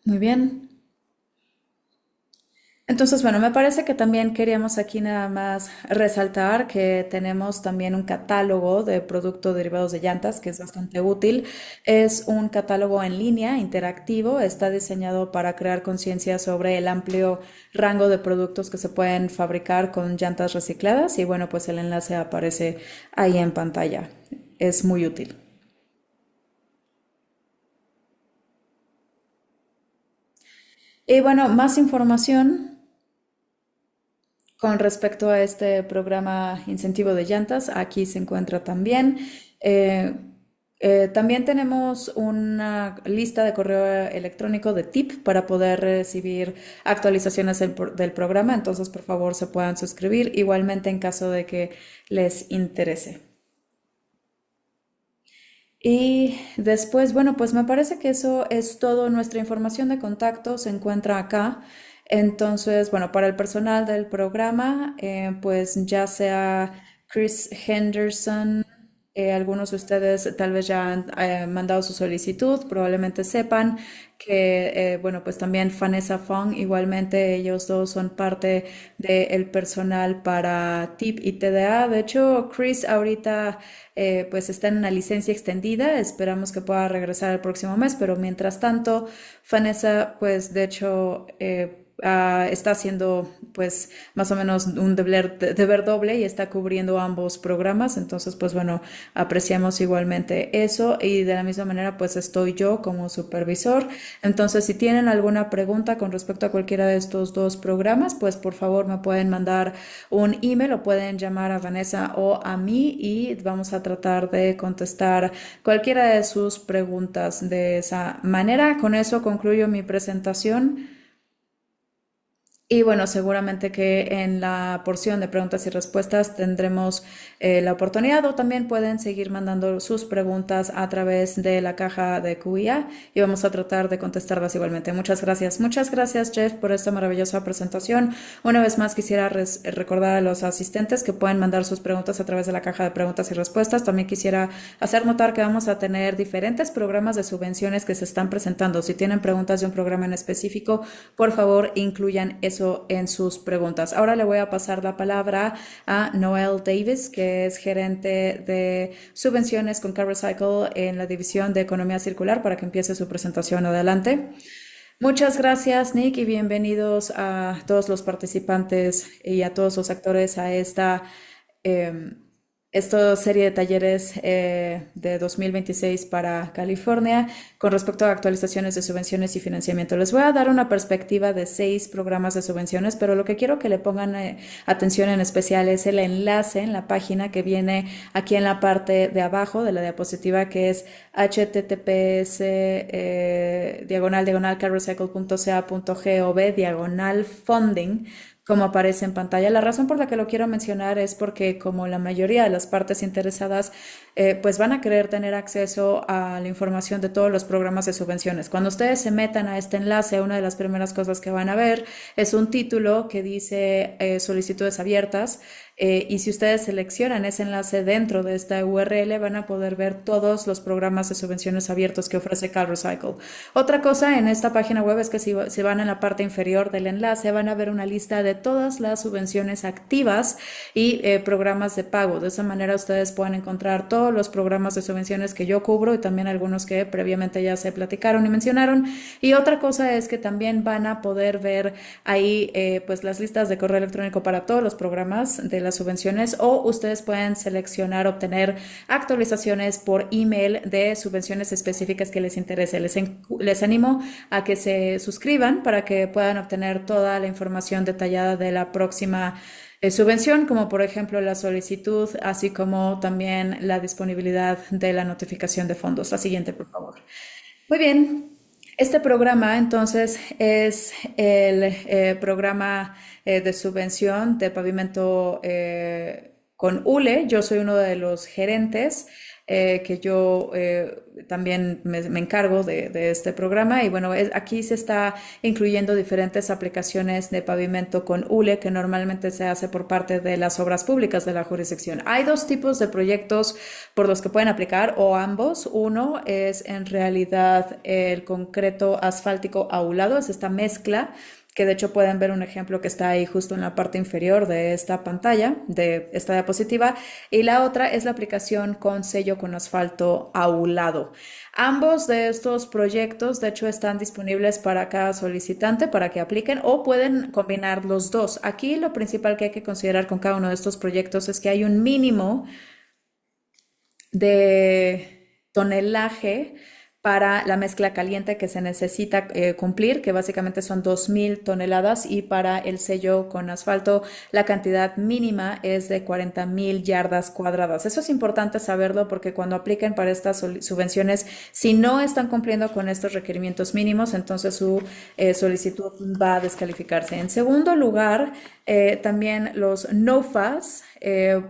Muy bien. Entonces, bueno, me parece que también queríamos aquí nada más resaltar que tenemos también un catálogo de productos derivados de llantas que es bastante útil. Es un catálogo en línea, interactivo, está diseñado para crear conciencia sobre el amplio rango de productos que se pueden fabricar con llantas recicladas y bueno, pues el enlace aparece ahí en pantalla. Es muy útil. Y bueno, más información con respecto a este programa incentivo de llantas, aquí se encuentra también. Eh, también tenemos una lista de correo electrónico de tip para poder recibir actualizaciones del programa, entonces por favor se puedan suscribir igualmente en caso de que les interese. Y después, bueno, pues me parece que eso es todo. Nuestra información de contacto se encuentra acá. Entonces, bueno, para el personal del programa, pues ya sea Chris Henderson, algunos de ustedes tal vez ya han mandado su solicitud, probablemente sepan que, bueno, pues también Vanessa Fong, igualmente ellos dos son parte del personal para TIP y TDA. De hecho, Chris ahorita pues está en una licencia extendida, esperamos que pueda regresar el próximo mes, pero mientras tanto, Vanessa, pues de hecho, está haciendo pues más o menos un deber doble y está cubriendo ambos programas, entonces pues bueno, apreciamos igualmente eso y de la misma manera pues estoy yo como supervisor, entonces si tienen alguna pregunta con respecto a cualquiera de estos dos programas, pues por favor me pueden mandar un email o pueden llamar a Vanessa o a mí y vamos a tratar de contestar cualquiera de sus preguntas de esa manera. Con eso concluyo mi presentación. Y bueno, seguramente que en la porción de preguntas y respuestas tendremos la oportunidad o también pueden seguir mandando sus preguntas a través de la caja de QIA y vamos a tratar de contestarlas igualmente. Muchas gracias. Muchas gracias, Jeff, por esta maravillosa presentación. Una vez más quisiera recordar a los asistentes que pueden mandar sus preguntas a través de la caja de preguntas y respuestas. También quisiera hacer notar que vamos a tener diferentes programas de subvenciones que se están presentando. Si tienen preguntas de un programa en específico, por favor, incluyan eso en sus preguntas. Ahora le voy a pasar la palabra a Noel Davis, que es gerente de subvenciones con CarRecycle en la división de economía circular, para que empiece su presentación. Adelante. Muchas gracias, Nick, y bienvenidos a todos los participantes y a todos los actores a eh, esta serie de talleres de 2026 para California con respecto a actualizaciones de subvenciones y financiamiento. Les voy a dar una perspectiva de 6 programas de subvenciones, pero lo que quiero que le pongan atención en especial es el enlace en la página que viene aquí en la parte de abajo de la diapositiva, que es https diagonal carrecycle.ca.gov funding, como aparece en pantalla. La razón por la que lo quiero mencionar es porque como la mayoría de las partes interesadas pues van a querer tener acceso a la información de todos los programas de subvenciones. Cuando ustedes se metan a este enlace, una de las primeras cosas que van a ver es un título que dice solicitudes abiertas y si ustedes seleccionan ese enlace dentro de esta URL, van a poder ver todos los programas de subvenciones abiertos que ofrece CalRecycle. Otra cosa en esta página web es que si van en la parte inferior del enlace, van a ver una lista de todas las subvenciones activas y programas de pago. De esa manera ustedes pueden encontrar todos los programas de subvenciones que yo cubro y también algunos que previamente ya se platicaron y mencionaron. Y otra cosa es que también van a poder ver ahí pues las listas de correo electrónico para todos los programas de las subvenciones, o ustedes pueden seleccionar obtener actualizaciones por email de subvenciones específicas que les interese. Les animo a que se suscriban para que puedan obtener toda la información detallada de la próxima subvención, como por ejemplo la solicitud, así como también la disponibilidad de la notificación de fondos. La siguiente, por favor. Muy bien. Este programa entonces es el programa de subvención de pavimento con ULE. Yo soy uno de los gerentes que yo también me encargo de este programa, y bueno, aquí se está incluyendo diferentes aplicaciones de pavimento con ULE que normalmente se hace por parte de las obras públicas de la jurisdicción. Hay dos tipos de proyectos por los que pueden aplicar, o ambos. Uno es en realidad el concreto asfáltico aulado, es esta mezcla que de hecho pueden ver un ejemplo que está ahí justo en la parte inferior de esta pantalla, de esta diapositiva, y la otra es la aplicación con sello con asfalto aulado. Ambos de estos proyectos, de hecho, están disponibles para cada solicitante para que apliquen, o pueden combinar los dos. Aquí lo principal que hay que considerar con cada uno de estos proyectos es que hay un mínimo de tonelaje para la mezcla caliente que se necesita cumplir, que básicamente son 2.000 toneladas, y para el sello con asfalto la cantidad mínima es de 40.000 yardas cuadradas. Eso es importante saberlo porque cuando apliquen para estas subvenciones, si no están cumpliendo con estos requerimientos mínimos, entonces su solicitud va a descalificarse. En segundo lugar, también los NOFAs,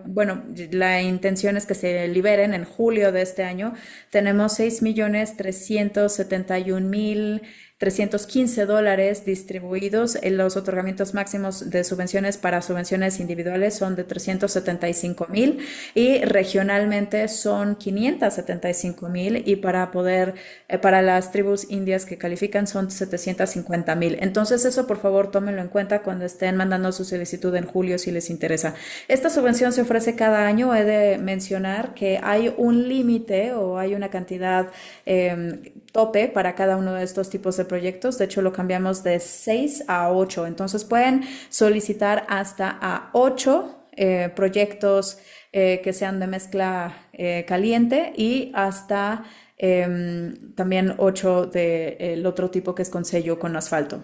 bueno, la intención es que se liberen en julio de este año. Tenemos 6.371.315 distribuidos. Los otorgamientos máximos de subvenciones para subvenciones individuales son de 375.000 y regionalmente son 575.000, y para las tribus indias que califican son 750.000. Entonces eso por favor tómenlo en cuenta cuando estén mandando su solicitud en julio si les interesa. Esta subvención se ofrece cada año. He de mencionar que hay un límite o hay una cantidad tope para cada uno de estos tipos de proyectos. De hecho, lo cambiamos de 6 a 8. Entonces pueden solicitar hasta a 8 proyectos que sean de mezcla caliente, y hasta también 8 del otro tipo que es con sello con asfalto.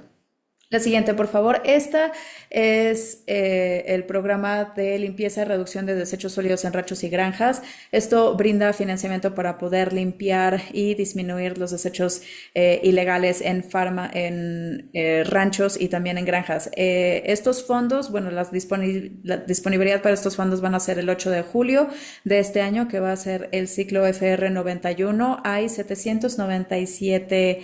La siguiente, por favor. Esta es el programa de limpieza y reducción de desechos sólidos en ranchos y granjas. Esto brinda financiamiento para poder limpiar y disminuir los desechos ilegales en ranchos y también en granjas. Estos fondos, bueno, la disponibilidad para estos fondos van a ser el 8 de julio de este año, que va a ser el ciclo FR 91. Hay 797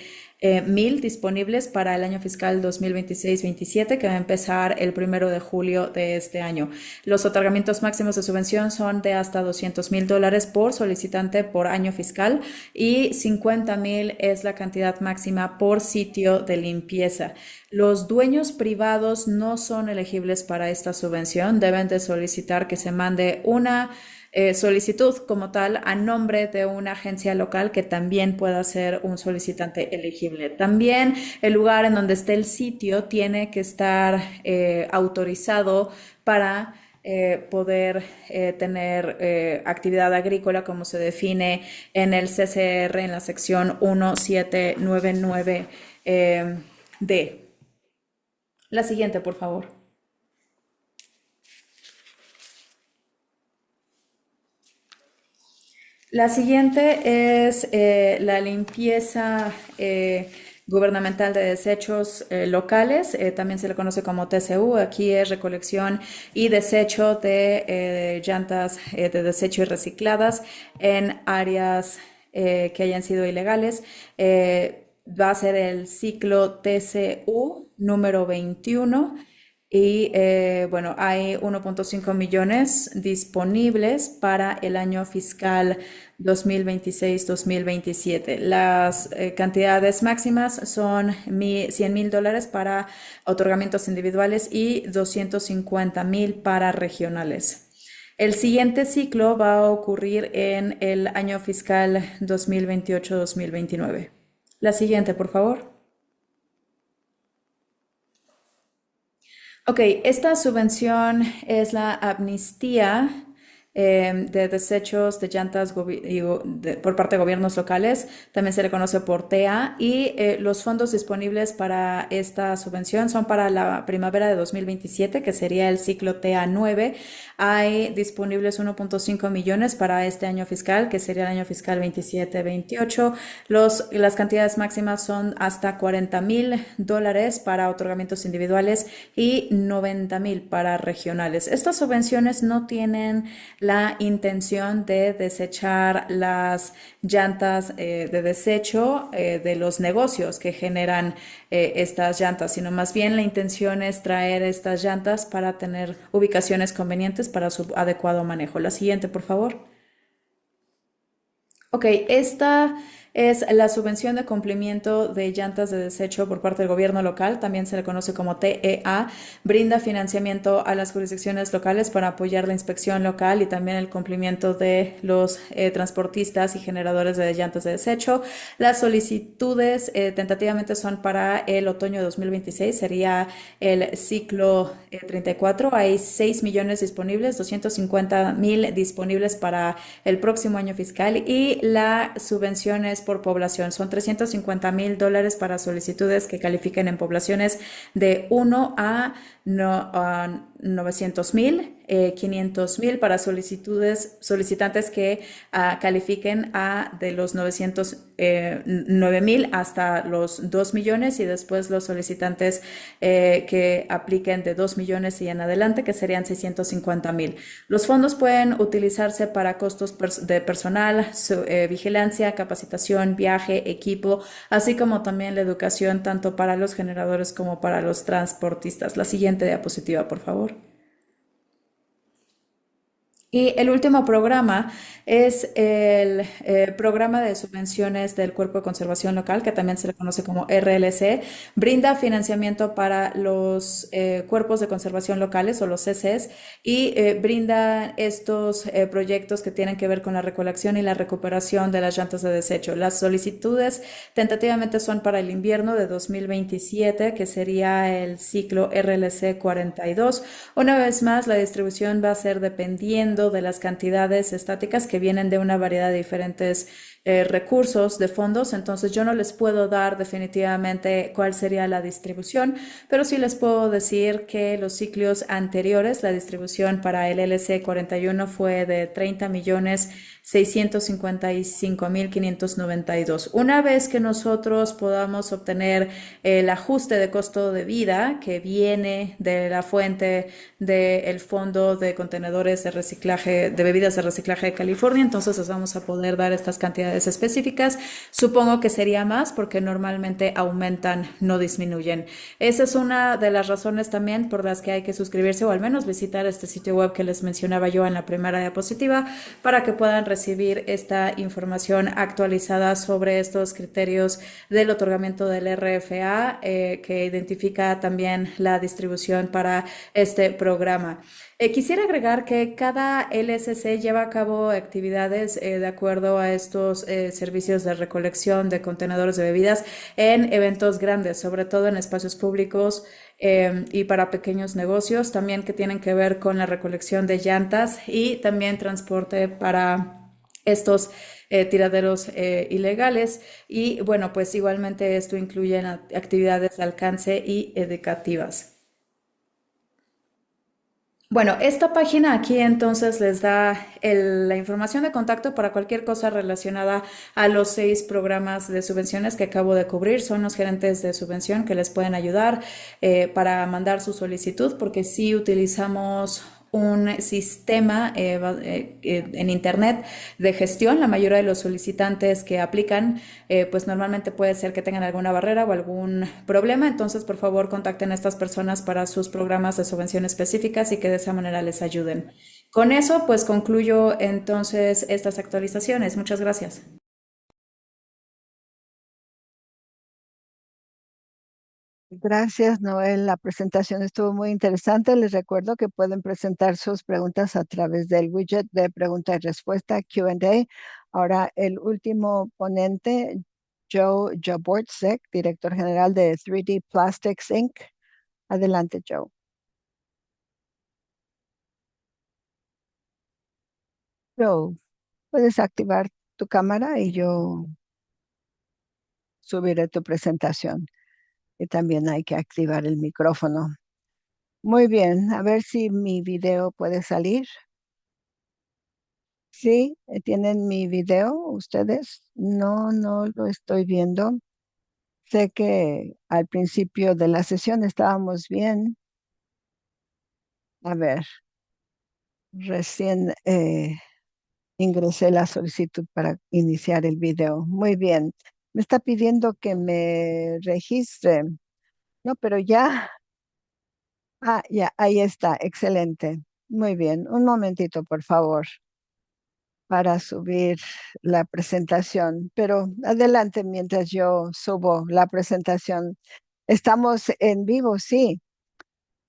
mil disponibles para el año fiscal 2026-27, que va a empezar el 1 de julio de este año. Los otorgamientos máximos de subvención son de hasta $200,000 por solicitante por año fiscal, y 50.000 es la cantidad máxima por sitio de limpieza. Los dueños privados no son elegibles para esta subvención. Deben de solicitar que se mande una solicitud como tal a nombre de una agencia local que también pueda ser un solicitante elegible. También el lugar en donde esté el sitio tiene que estar autorizado para poder tener actividad agrícola como se define en el CCR en la sección 1799 D. La siguiente, por favor. La siguiente es la limpieza gubernamental de desechos locales. También se le conoce como TCU. Aquí es recolección y desecho de llantas de desecho y recicladas en áreas que hayan sido ilegales. Va a ser el ciclo TCU número 21. Y bueno, hay 1.5 millones disponibles para el año fiscal 2026-2027. Las cantidades máximas son $100,000 para otorgamientos individuales y 250,000 para regionales. El siguiente ciclo va a ocurrir en el año fiscal 2028-2029. La siguiente, por favor. Ok, esta subvención es la amnistía de desechos de llantas por parte de gobiernos locales, también se le conoce por TEA, y los fondos disponibles para esta subvención son para la primavera de 2027, que sería el ciclo TEA 9. Hay disponibles 1.5 millones para este año fiscal, que sería el año fiscal 27-28. Las cantidades máximas son hasta $40,000 para otorgamientos individuales y 90,000 para regionales. Estas subvenciones no tienen la intención de desechar las llantas de desecho de los negocios que generan estas llantas, sino más bien la intención es traer estas llantas para tener ubicaciones convenientes para su adecuado manejo. La siguiente, por favor. Ok, esta es la subvención de cumplimiento de llantas de desecho por parte del gobierno local, también se le conoce como TEA, brinda financiamiento a las jurisdicciones locales para apoyar la inspección local y también el cumplimiento de los transportistas y generadores de llantas de desecho. Las solicitudes tentativamente son para el otoño de 2026, sería el ciclo 34. Hay 6 millones disponibles, 250,000 disponibles para el próximo año fiscal, y la subvención es por población. Son $350,000 para solicitudes que califiquen en poblaciones de 1 a 900,000, 500,000 para solicitantes que califiquen de los 909,000 hasta los 2 millones, y después los solicitantes que apliquen de 2 millones y en adelante, que serían 650,000. Los fondos pueden utilizarse para costos de personal, vigilancia, capacitación, viaje, equipo, así como también la educación tanto para los generadores como para los transportistas. La siguiente diapositiva, por favor. Y el último programa es el programa de subvenciones del Cuerpo de Conservación Local, que también se le conoce como RLC. Brinda financiamiento para los cuerpos de conservación locales o los CCs, y brinda estos proyectos que tienen que ver con la recolección y la recuperación de las llantas de desecho. Las solicitudes tentativamente son para el invierno de 2027, que sería el ciclo RLC 42. Una vez más, la distribución va a ser dependiendo de las cantidades estáticas que vienen de una variedad de diferentes recursos de fondos. Entonces yo no les puedo dar definitivamente cuál sería la distribución, pero sí les puedo decir que los ciclos anteriores, la distribución para el LC 41 fue de 30,655,592. Una vez que nosotros podamos obtener el ajuste de costo de vida que viene de la fuente del Fondo de Contenedores de Reciclaje, de Bebidas de Reciclaje de California, entonces les vamos a poder dar estas cantidades específicas. Supongo que sería más porque normalmente aumentan, no disminuyen. Esa es una de las razones también por las que hay que suscribirse o al menos visitar este sitio web que les mencionaba yo en la primera diapositiva, para que puedan recibir esta información actualizada sobre estos criterios del otorgamiento del RFA, que identifica también la distribución para este programa. Quisiera agregar que cada LSC lleva a cabo actividades de acuerdo a estos servicios de recolección de contenedores de bebidas en eventos grandes, sobre todo en espacios públicos y para pequeños negocios, también que tienen que ver con la recolección de llantas y también transporte para estos tiraderos ilegales. Y bueno, pues igualmente esto incluye actividades de alcance y educativas. Bueno, esta página aquí entonces les da la información de contacto para cualquier cosa relacionada a los 6 programas de subvenciones que acabo de cubrir. Son los gerentes de subvención que les pueden ayudar para mandar su solicitud, porque sí utilizamos un sistema en Internet de gestión. La mayoría de los solicitantes que aplican, pues normalmente puede ser que tengan alguna barrera o algún problema. Entonces, por favor, contacten a estas personas para sus programas de subvención específicas y que de esa manera les ayuden. Con eso, pues concluyo entonces estas actualizaciones. Muchas gracias. Gracias, Noel. La presentación estuvo muy interesante. Les recuerdo que pueden presentar sus preguntas a través del widget de pregunta y respuesta Q&A. Ahora, el último ponente, Joe Jaborczyk, director general de 3D Plastics Inc. Adelante, Joe. Joe, puedes activar tu cámara y yo subiré tu presentación. Y también hay que activar el micrófono. Muy bien, a ver si mi video puede salir. Sí, ¿tienen mi video ustedes? No, no lo estoy viendo. Sé que al principio de la sesión estábamos bien. A ver, recién ingresé la solicitud para iniciar el video. Muy bien. Me está pidiendo que me registre. No, pero ya. Ah, ya, ahí está. Excelente. Muy bien. Un momentito, por favor, para subir la presentación. Pero adelante mientras yo subo la presentación. Estamos en vivo, sí.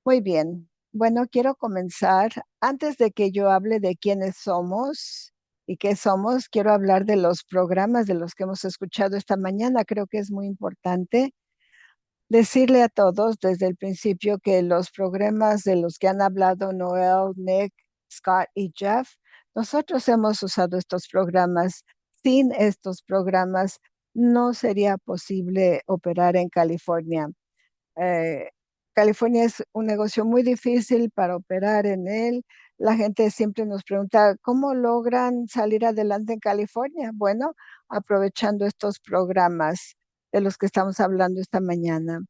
Muy bien. Bueno, quiero comenzar. Antes de que yo hable de quiénes somos y qué somos, quiero hablar de los programas de los que hemos escuchado esta mañana. Creo que es muy importante decirle a todos desde el principio que los programas de los que han hablado Noel, Nick, Scott y Jeff, nosotros hemos usado estos programas. Sin estos programas no sería posible operar en California. Eh, California es un negocio muy difícil para operar en él. La gente siempre nos pregunta, ¿cómo logran salir adelante en California? Bueno, aprovechando estos programas de los que estamos hablando esta mañana.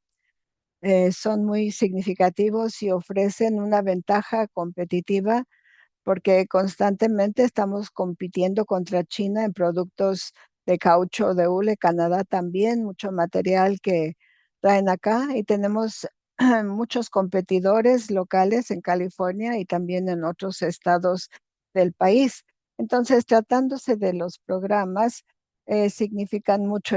Son muy significativos y ofrecen una ventaja competitiva porque constantemente estamos compitiendo contra China en productos de caucho de hule, Canadá también, mucho material que traen acá y tenemos muchos competidores locales en California y también en otros estados del país. Entonces, tratándose de los programas, significan mucho.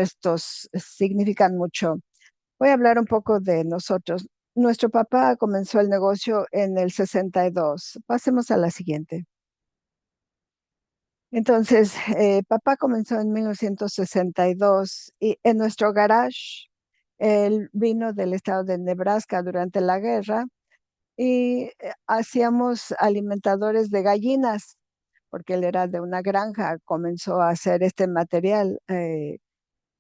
Voy a hablar un poco de nosotros. Nuestro papá comenzó el negocio en el 62. Pasemos a la siguiente. Entonces, papá comenzó en 1962 y en nuestro garage, él vino del estado de Nebraska durante la guerra y hacíamos alimentadores de gallinas, porque él era de una granja, comenzó a hacer este material, de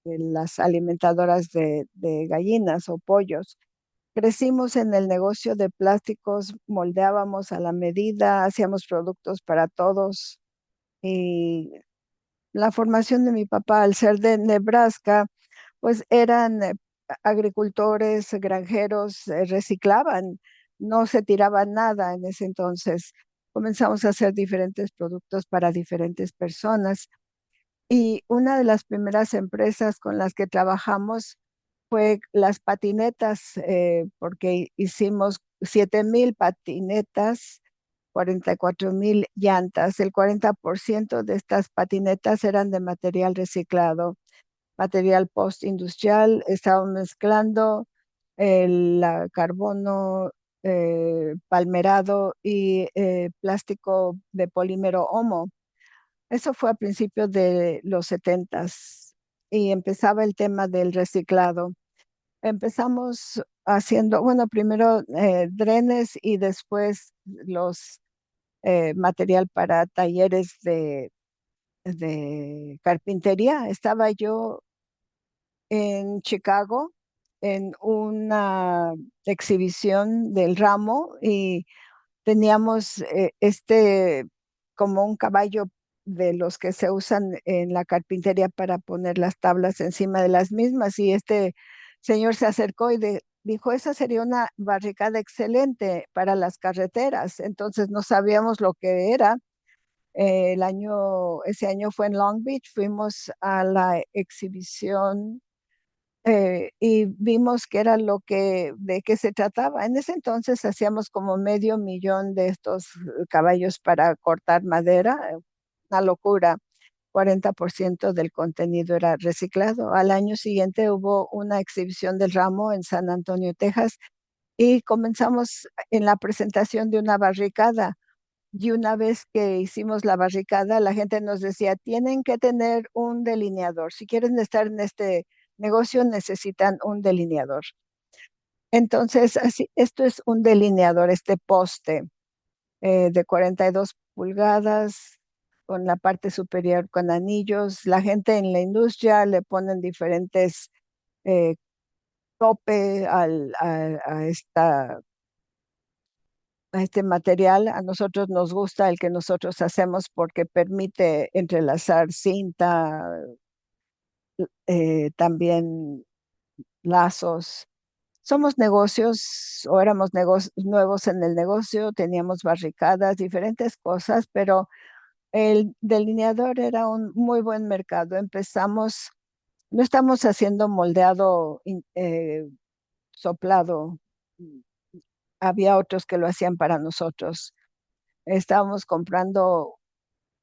las alimentadoras de gallinas o pollos. Crecimos en el negocio de plásticos, moldeábamos a la medida, hacíamos productos para todos y la formación de mi papá, al ser de Nebraska, pues eran agricultores, granjeros, reciclaban, no se tiraba nada en ese entonces. Comenzamos a hacer diferentes productos para diferentes personas y una de las primeras empresas con las que trabajamos fue las patinetas, porque hicimos 7,000 patinetas, 44,000 llantas. El 40% de estas patinetas eran de material reciclado, material postindustrial. Estaban mezclando carbono palmerado y plástico de polímero homo. Eso fue a principios de los 70 y empezaba el tema del reciclado. Empezamos haciendo, bueno, primero drenes y después los material para talleres de carpintería. Estaba yo en Chicago en una exhibición del ramo y teníamos como un caballo de los que se usan en la carpintería para poner las tablas encima de las mismas y este señor se acercó y dijo, esa sería una barricada excelente para las carreteras. Entonces no sabíamos lo que era. Ese año fue en Long Beach, fuimos a la exhibición y vimos que era de qué se trataba. En ese entonces hacíamos como medio millón de estos caballos para cortar madera, una locura. 40% del contenido era reciclado. Al año siguiente hubo una exhibición del ramo en San Antonio, Texas, y comenzamos en la presentación de una barricada. Y una vez que hicimos la barricada, la gente nos decía, tienen que tener un delineador. Si quieren estar en este negocio, necesitan un delineador. Entonces, así, esto es un delineador, este poste de 42 pulgadas con la parte superior con anillos. La gente en la industria le ponen diferentes eh, tope a este material. A nosotros nos gusta el que nosotros hacemos porque permite entrelazar cinta, también lazos. Somos negocios o éramos nuevos en el negocio, teníamos barricadas, diferentes cosas, pero el delineador era un muy buen mercado. Empezamos, no estamos haciendo moldeado soplado. Había otros que lo hacían para nosotros. Estábamos comprando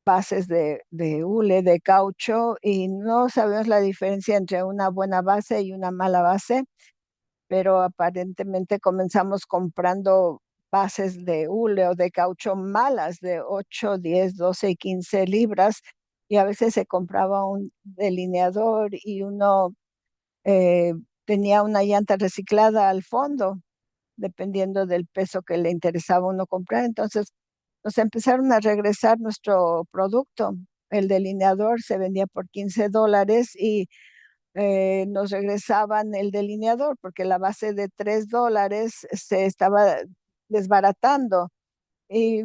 bases de hule, de caucho, y no sabemos la diferencia entre una buena base y una mala base, pero aparentemente comenzamos comprando bases de hule o de caucho malas de 8, 10, 12 y 15 libras, y a veces se compraba un delineador y uno eh, tenía una llanta reciclada al fondo, dependiendo del peso que le interesaba a uno comprar. Entonces nos empezaron a regresar nuestro producto. El delineador se vendía por $15 y nos regresaban el delineador porque la base de $3 se estaba desbaratando, y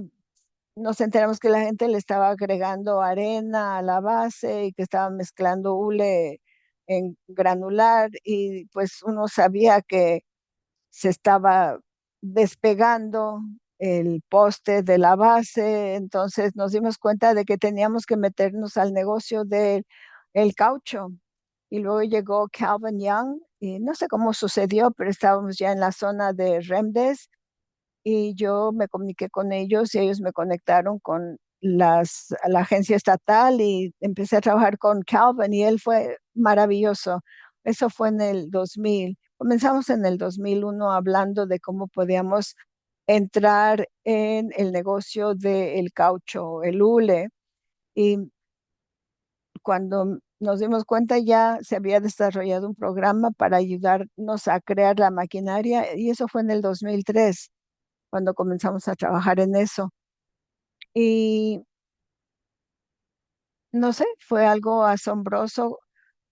nos enteramos que la gente le estaba agregando arena a la base y que estaba mezclando hule en granular, y pues uno sabía que se estaba despegando el poste de la base. Entonces nos dimos cuenta de que teníamos que meternos al negocio del el caucho. Y luego llegó Calvin Young y no sé cómo sucedió, pero estábamos ya en la zona de Remdes, y yo me comuniqué con ellos y ellos me conectaron con la agencia estatal, y empecé a trabajar con Calvin y él fue maravilloso. Eso fue en el 2000. Comenzamos en el 2001 hablando de cómo podíamos entrar en el negocio del caucho, el hule, y cuando nos dimos cuenta ya se había desarrollado un programa para ayudarnos a crear la maquinaria, y eso fue en el 2003 cuando comenzamos a trabajar en eso. Y no sé, fue algo asombroso.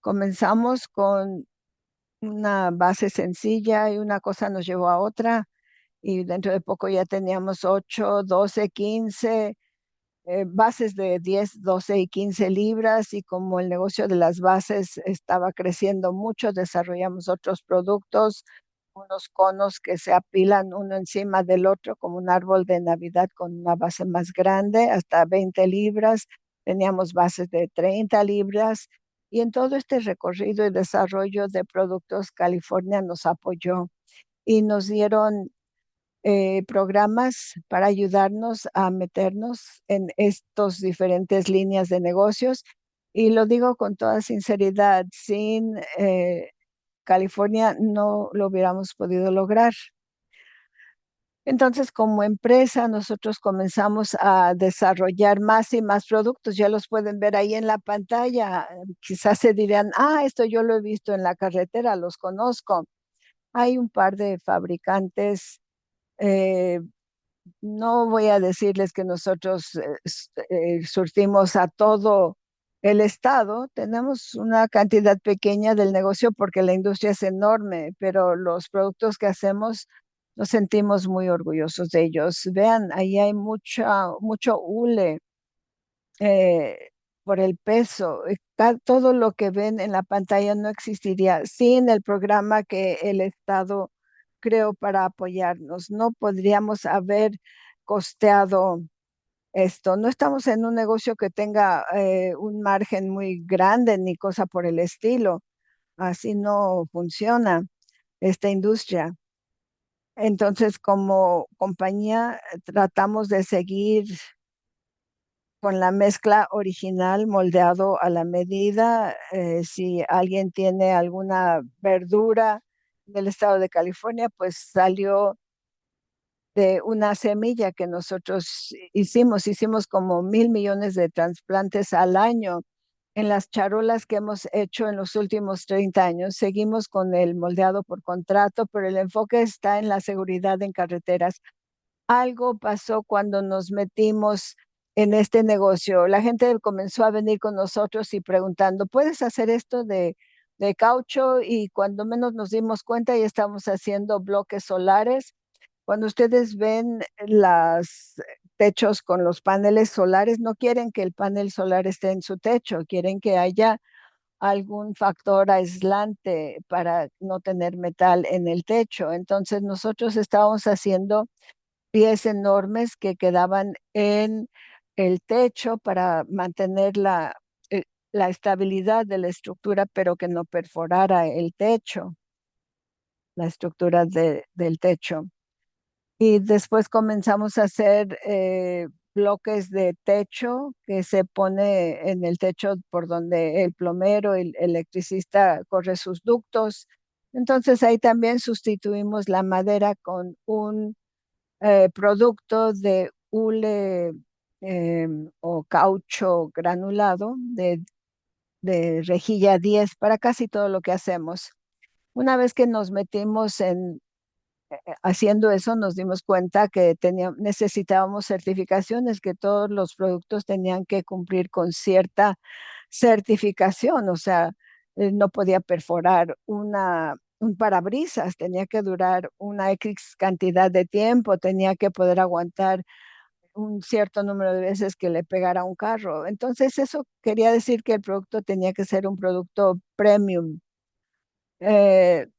Comenzamos con una base sencilla y una cosa nos llevó a otra, y dentro de poco ya teníamos 8, 12, 15 bases de 10, 12 y 15 libras, y como el negocio de las bases estaba creciendo mucho, desarrollamos otros productos, unos conos que se apilan uno encima del otro como un árbol de Navidad con una base más grande, hasta 20 libras. Teníamos bases de 30 libras, y en todo este recorrido y desarrollo de productos, California nos apoyó y nos dieron programas para ayudarnos a meternos en estos diferentes líneas de negocios. Y lo digo con toda sinceridad, sin California no lo hubiéramos podido lograr. Entonces, como empresa, nosotros comenzamos a desarrollar más y más productos. Ya los pueden ver ahí en la pantalla. Quizás se dirán, esto yo lo he visto en la carretera, los conozco. Hay un par de fabricantes. eh, no voy a decirles que nosotros surtimos a todo el estado. Tenemos una cantidad pequeña del negocio porque la industria es enorme, pero los productos que hacemos nos sentimos muy orgullosos de ellos. Vean, ahí hay mucho hule eh, por el peso. Todo lo que ven en la pantalla no existiría sin el programa que el estado creo, para apoyarnos. No podríamos haber costeado esto. No estamos en un negocio que tenga un margen muy grande ni cosa por el estilo. Así no funciona esta industria. Entonces, como compañía, tratamos de seguir con la mezcla original moldeado a la medida. Si alguien tiene alguna verdura del estado de California, pues salió de una semilla que nosotros hicimos. Hicimos como 1.000 millones de trasplantes al año. En las charolas que hemos hecho en los últimos 30 años, seguimos con el moldeado por contrato, pero el enfoque está en la seguridad en carreteras. Algo pasó cuando nos metimos en este negocio. La gente comenzó a venir con nosotros y preguntando, ¿puedes hacer esto de caucho? Y cuando menos nos dimos cuenta, ya estamos haciendo bloques solares. Cuando ustedes ven los techos con los paneles solares, no quieren que el panel solar esté en su techo, quieren que haya algún factor aislante para no tener metal en el techo. Entonces nosotros estábamos haciendo pies enormes que quedaban en el techo para mantener la estabilidad de la estructura, pero que no perforara el techo, la estructura del techo. Y después comenzamos a hacer bloques de techo que se pone en el techo por donde el plomero, el electricista corre sus ductos. Entonces ahí también sustituimos la madera con un producto de hule eh, o caucho granulado de rejilla 10 para casi todo lo que hacemos. Una vez que nos metimos en haciendo eso, nos dimos cuenta que necesitábamos certificaciones, que todos los productos tenían que cumplir con cierta certificación, o sea, no podía perforar un parabrisas, tenía que durar una X cantidad de tiempo, tenía que poder aguantar un cierto número de veces que le pegara a un carro. Entonces, eso quería decir que el producto tenía que ser un producto premium.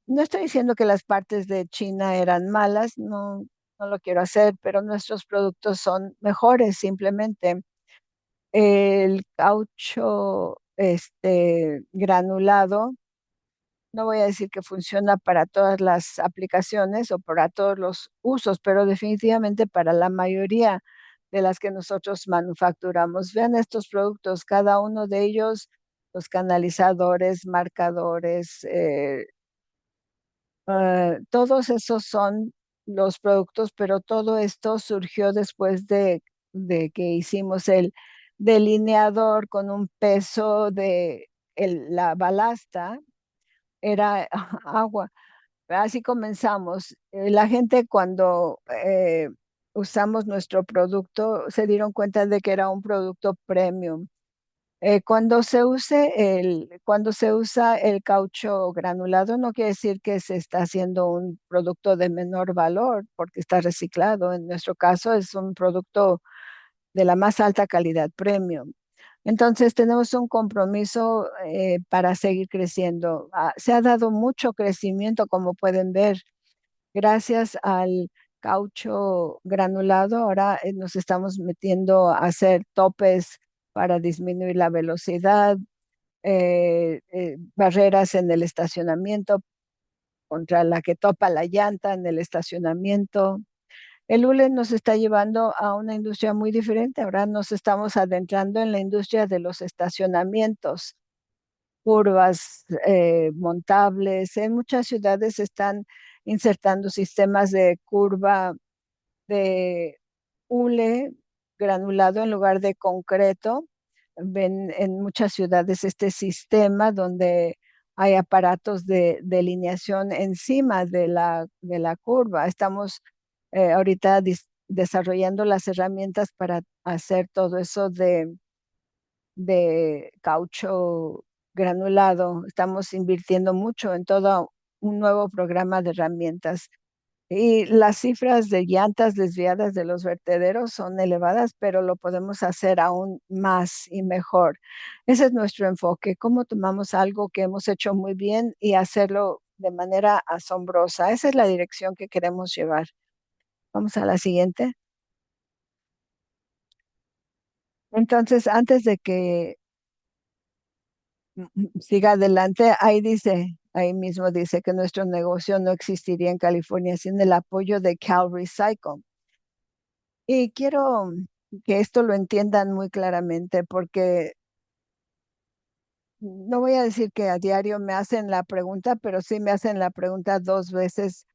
No estoy diciendo que las partes de China eran malas, no, no lo quiero hacer, pero nuestros productos son mejores simplemente. El caucho granulado, no voy a decir que funciona para todas las aplicaciones o para todos los usos, pero definitivamente para la mayoría de las que nosotros manufacturamos. Vean estos productos, cada uno de ellos, los canalizadores, marcadores, todos esos son los productos, pero todo esto surgió después de que hicimos el delineador con un peso de la balasta, era agua. Así comenzamos. La gente cuando usamos nuestro producto se dieron cuenta de que era un producto premium. Cuando se usa el caucho granulado, no quiere decir que se está haciendo un producto de menor valor porque está reciclado. En nuestro caso es un producto de la más alta calidad premium. Entonces tenemos un compromiso para seguir creciendo. Se ha dado mucho crecimiento, como pueden ver, gracias al caucho granulado. Ahora nos estamos metiendo a hacer topes para disminuir la velocidad, barreras en el estacionamiento contra la que topa la llanta en el estacionamiento. El hule nos está llevando a una industria muy diferente. Ahora nos estamos adentrando en la industria de los estacionamientos, curvas montables. En muchas ciudades están insertando sistemas de curva de hule granulado en lugar de concreto. Ven en muchas ciudades este sistema donde hay aparatos de delineación encima de la curva. Estamos ahorita desarrollando las herramientas para hacer todo eso de caucho granulado. Estamos invirtiendo mucho en todo un nuevo programa de herramientas. Y las cifras de llantas desviadas de los vertederos son elevadas, pero lo podemos hacer aún más y mejor. Ese es nuestro enfoque, cómo tomamos algo que hemos hecho muy bien y hacerlo de manera asombrosa. Esa es la dirección que queremos llevar. Vamos a la siguiente. Entonces, antes de que siga adelante, ahí mismo dice que nuestro negocio no existiría en California sin el apoyo de Cal Recycle. Y quiero que esto lo entiendan muy claramente porque no voy a decir que a diario me hacen la pregunta, pero sí me hacen la pregunta 2 veces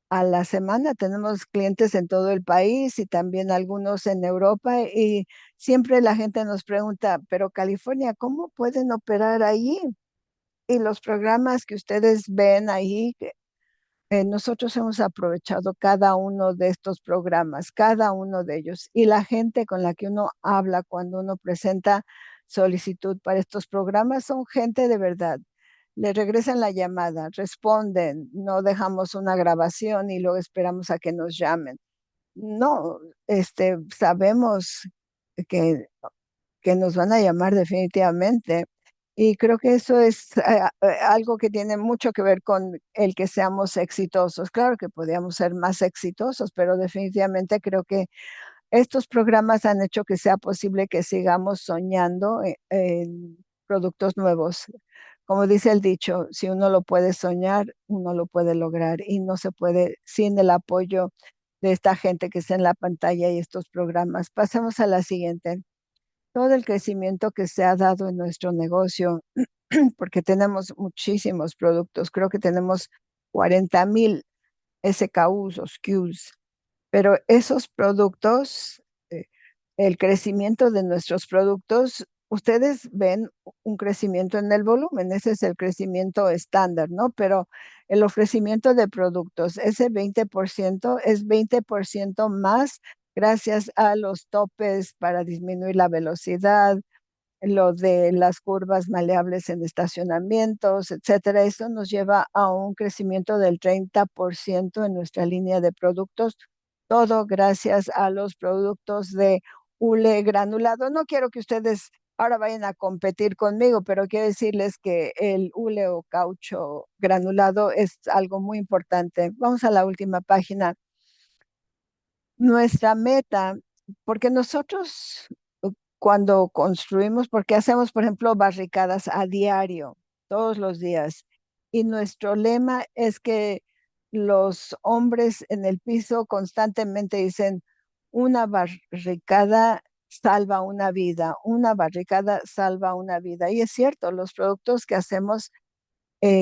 a la semana. Tenemos clientes en todo el país y también algunos en Europa y siempre la gente nos pregunta, pero California, ¿cómo pueden operar ahí? Y los programas que ustedes ven ahí, nosotros hemos aprovechado cada uno de estos programas, cada uno de ellos. Y la gente con la que uno habla cuando uno presenta solicitud para estos programas son gente de verdad. Le regresan la llamada, responden, no dejamos una grabación y luego esperamos a que nos llamen. No, sabemos que nos van a llamar definitivamente. Y creo que eso es algo que tiene mucho que ver con el que seamos exitosos. Claro que podríamos ser más exitosos, pero definitivamente creo que estos programas han hecho que sea posible que sigamos soñando en productos nuevos. Como dice el dicho, si uno lo puede soñar, uno lo puede lograr y no se puede sin el apoyo de esta gente que está en la pantalla y estos programas. Pasemos a la siguiente. Todo el crecimiento que se ha dado en nuestro negocio, porque tenemos muchísimos productos, creo que tenemos 40,000 SKUs o SKUs, pero esos productos, eh, el crecimiento de nuestros productos, ustedes ven un crecimiento en el volumen, ese es el crecimiento estándar, ¿no? Pero el ofrecimiento de productos, ese 20% es 20% más gracias a los topes para disminuir la velocidad, lo de las curvas maleables en estacionamientos, etcétera. Eso nos lleva a un crecimiento del 30% en nuestra línea de productos, todo gracias a los productos de hule granulado. No quiero que ustedes ahora vayan a competir conmigo, pero quiero decirles que el hule o caucho granulado es algo muy importante. Vamos a la última página. Nuestra meta, porque nosotros cuando construimos, porque hacemos, por ejemplo, barricadas a diario, todos los días, y nuestro lema es que los hombres en el piso constantemente dicen, una barricada salva una vida, una barricada salva una vida. Y es cierto, los productos que hacemos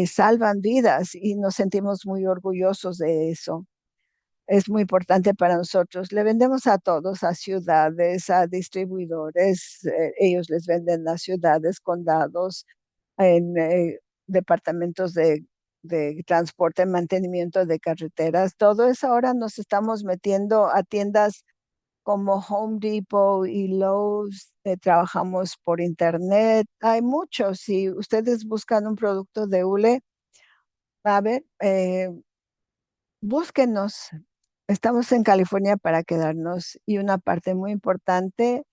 salvan vidas y nos sentimos muy orgullosos de eso. Es muy importante para nosotros. Le vendemos a todos, a ciudades, a distribuidores. Ellos les venden a ciudades, condados, en departamentos de transporte, mantenimiento de carreteras. Todo eso ahora nos estamos metiendo a tiendas como Home Depot y Lowe's. Trabajamos por internet. Hay muchos. Si ustedes buscan un producto de hule, a ver, búsquenos. Estamos en California para quedarnos y una parte muy importante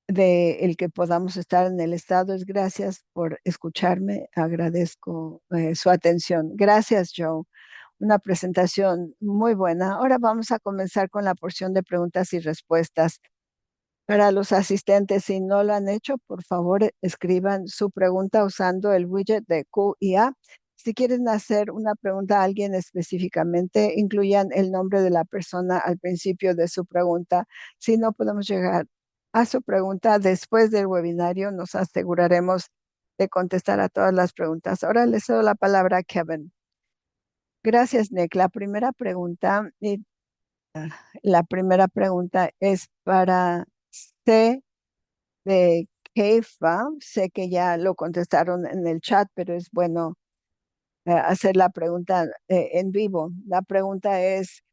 de el que podamos estar en el estado es gracias por escucharme. Agradezco su atención. Gracias, Joe. Una presentación muy buena. Ahora vamos a comenzar con la porción de preguntas y respuestas. Para los asistentes, si no lo han hecho, por favor, escriban su pregunta usando el widget de Q y A. Si quieren hacer una pregunta a alguien específicamente, incluyan el nombre de la persona al principio de su pregunta. Si no podemos llegar a su pregunta después del webinario, nos aseguraremos de contestar a todas las preguntas. Ahora les doy la palabra a Kevin. Gracias, Nick. La primera pregunta es para C de Keifa. Sé que ya lo contestaron en el chat, pero es bueno hacer la pregunta en vivo. La pregunta es,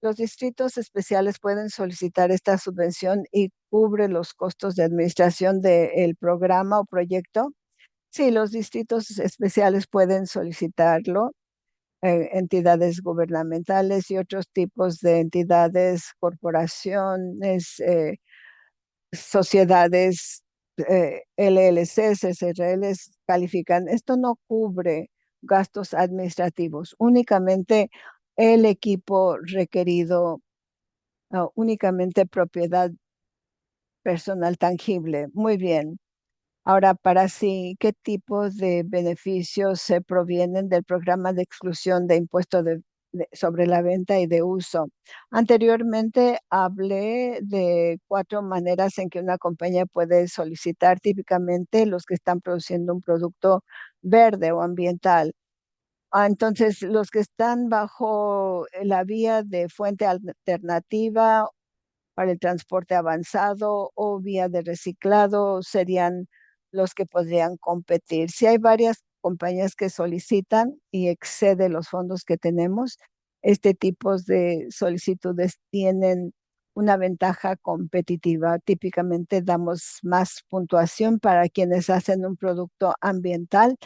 ¿los distritos especiales pueden solicitar esta subvención y cubre los costos de administración del programa o proyecto? Sí, los distritos especiales pueden solicitarlo. Entidades gubernamentales y otros tipos de entidades, corporaciones, sociedades, LLCs, SRLs califican. Esto no cubre gastos administrativos. Únicamente el equipo requerido, únicamente propiedad personal tangible. Muy bien. Ahora, para sí, ¿qué tipos de beneficios se provienen del programa de exclusión de impuestos sobre la venta y de uso? Anteriormente hablé de 4 maneras en que una compañía puede solicitar, típicamente los que están produciendo un producto verde o ambiental. Entonces, los que están bajo la vía de fuente alternativa para el transporte avanzado o vía de reciclado serían los que podrían competir. Si hay varias compañías que solicitan y excede los fondos que tenemos, este tipo de solicitudes tienen una ventaja competitiva. Típicamente damos más puntuación para quienes hacen un producto ambiental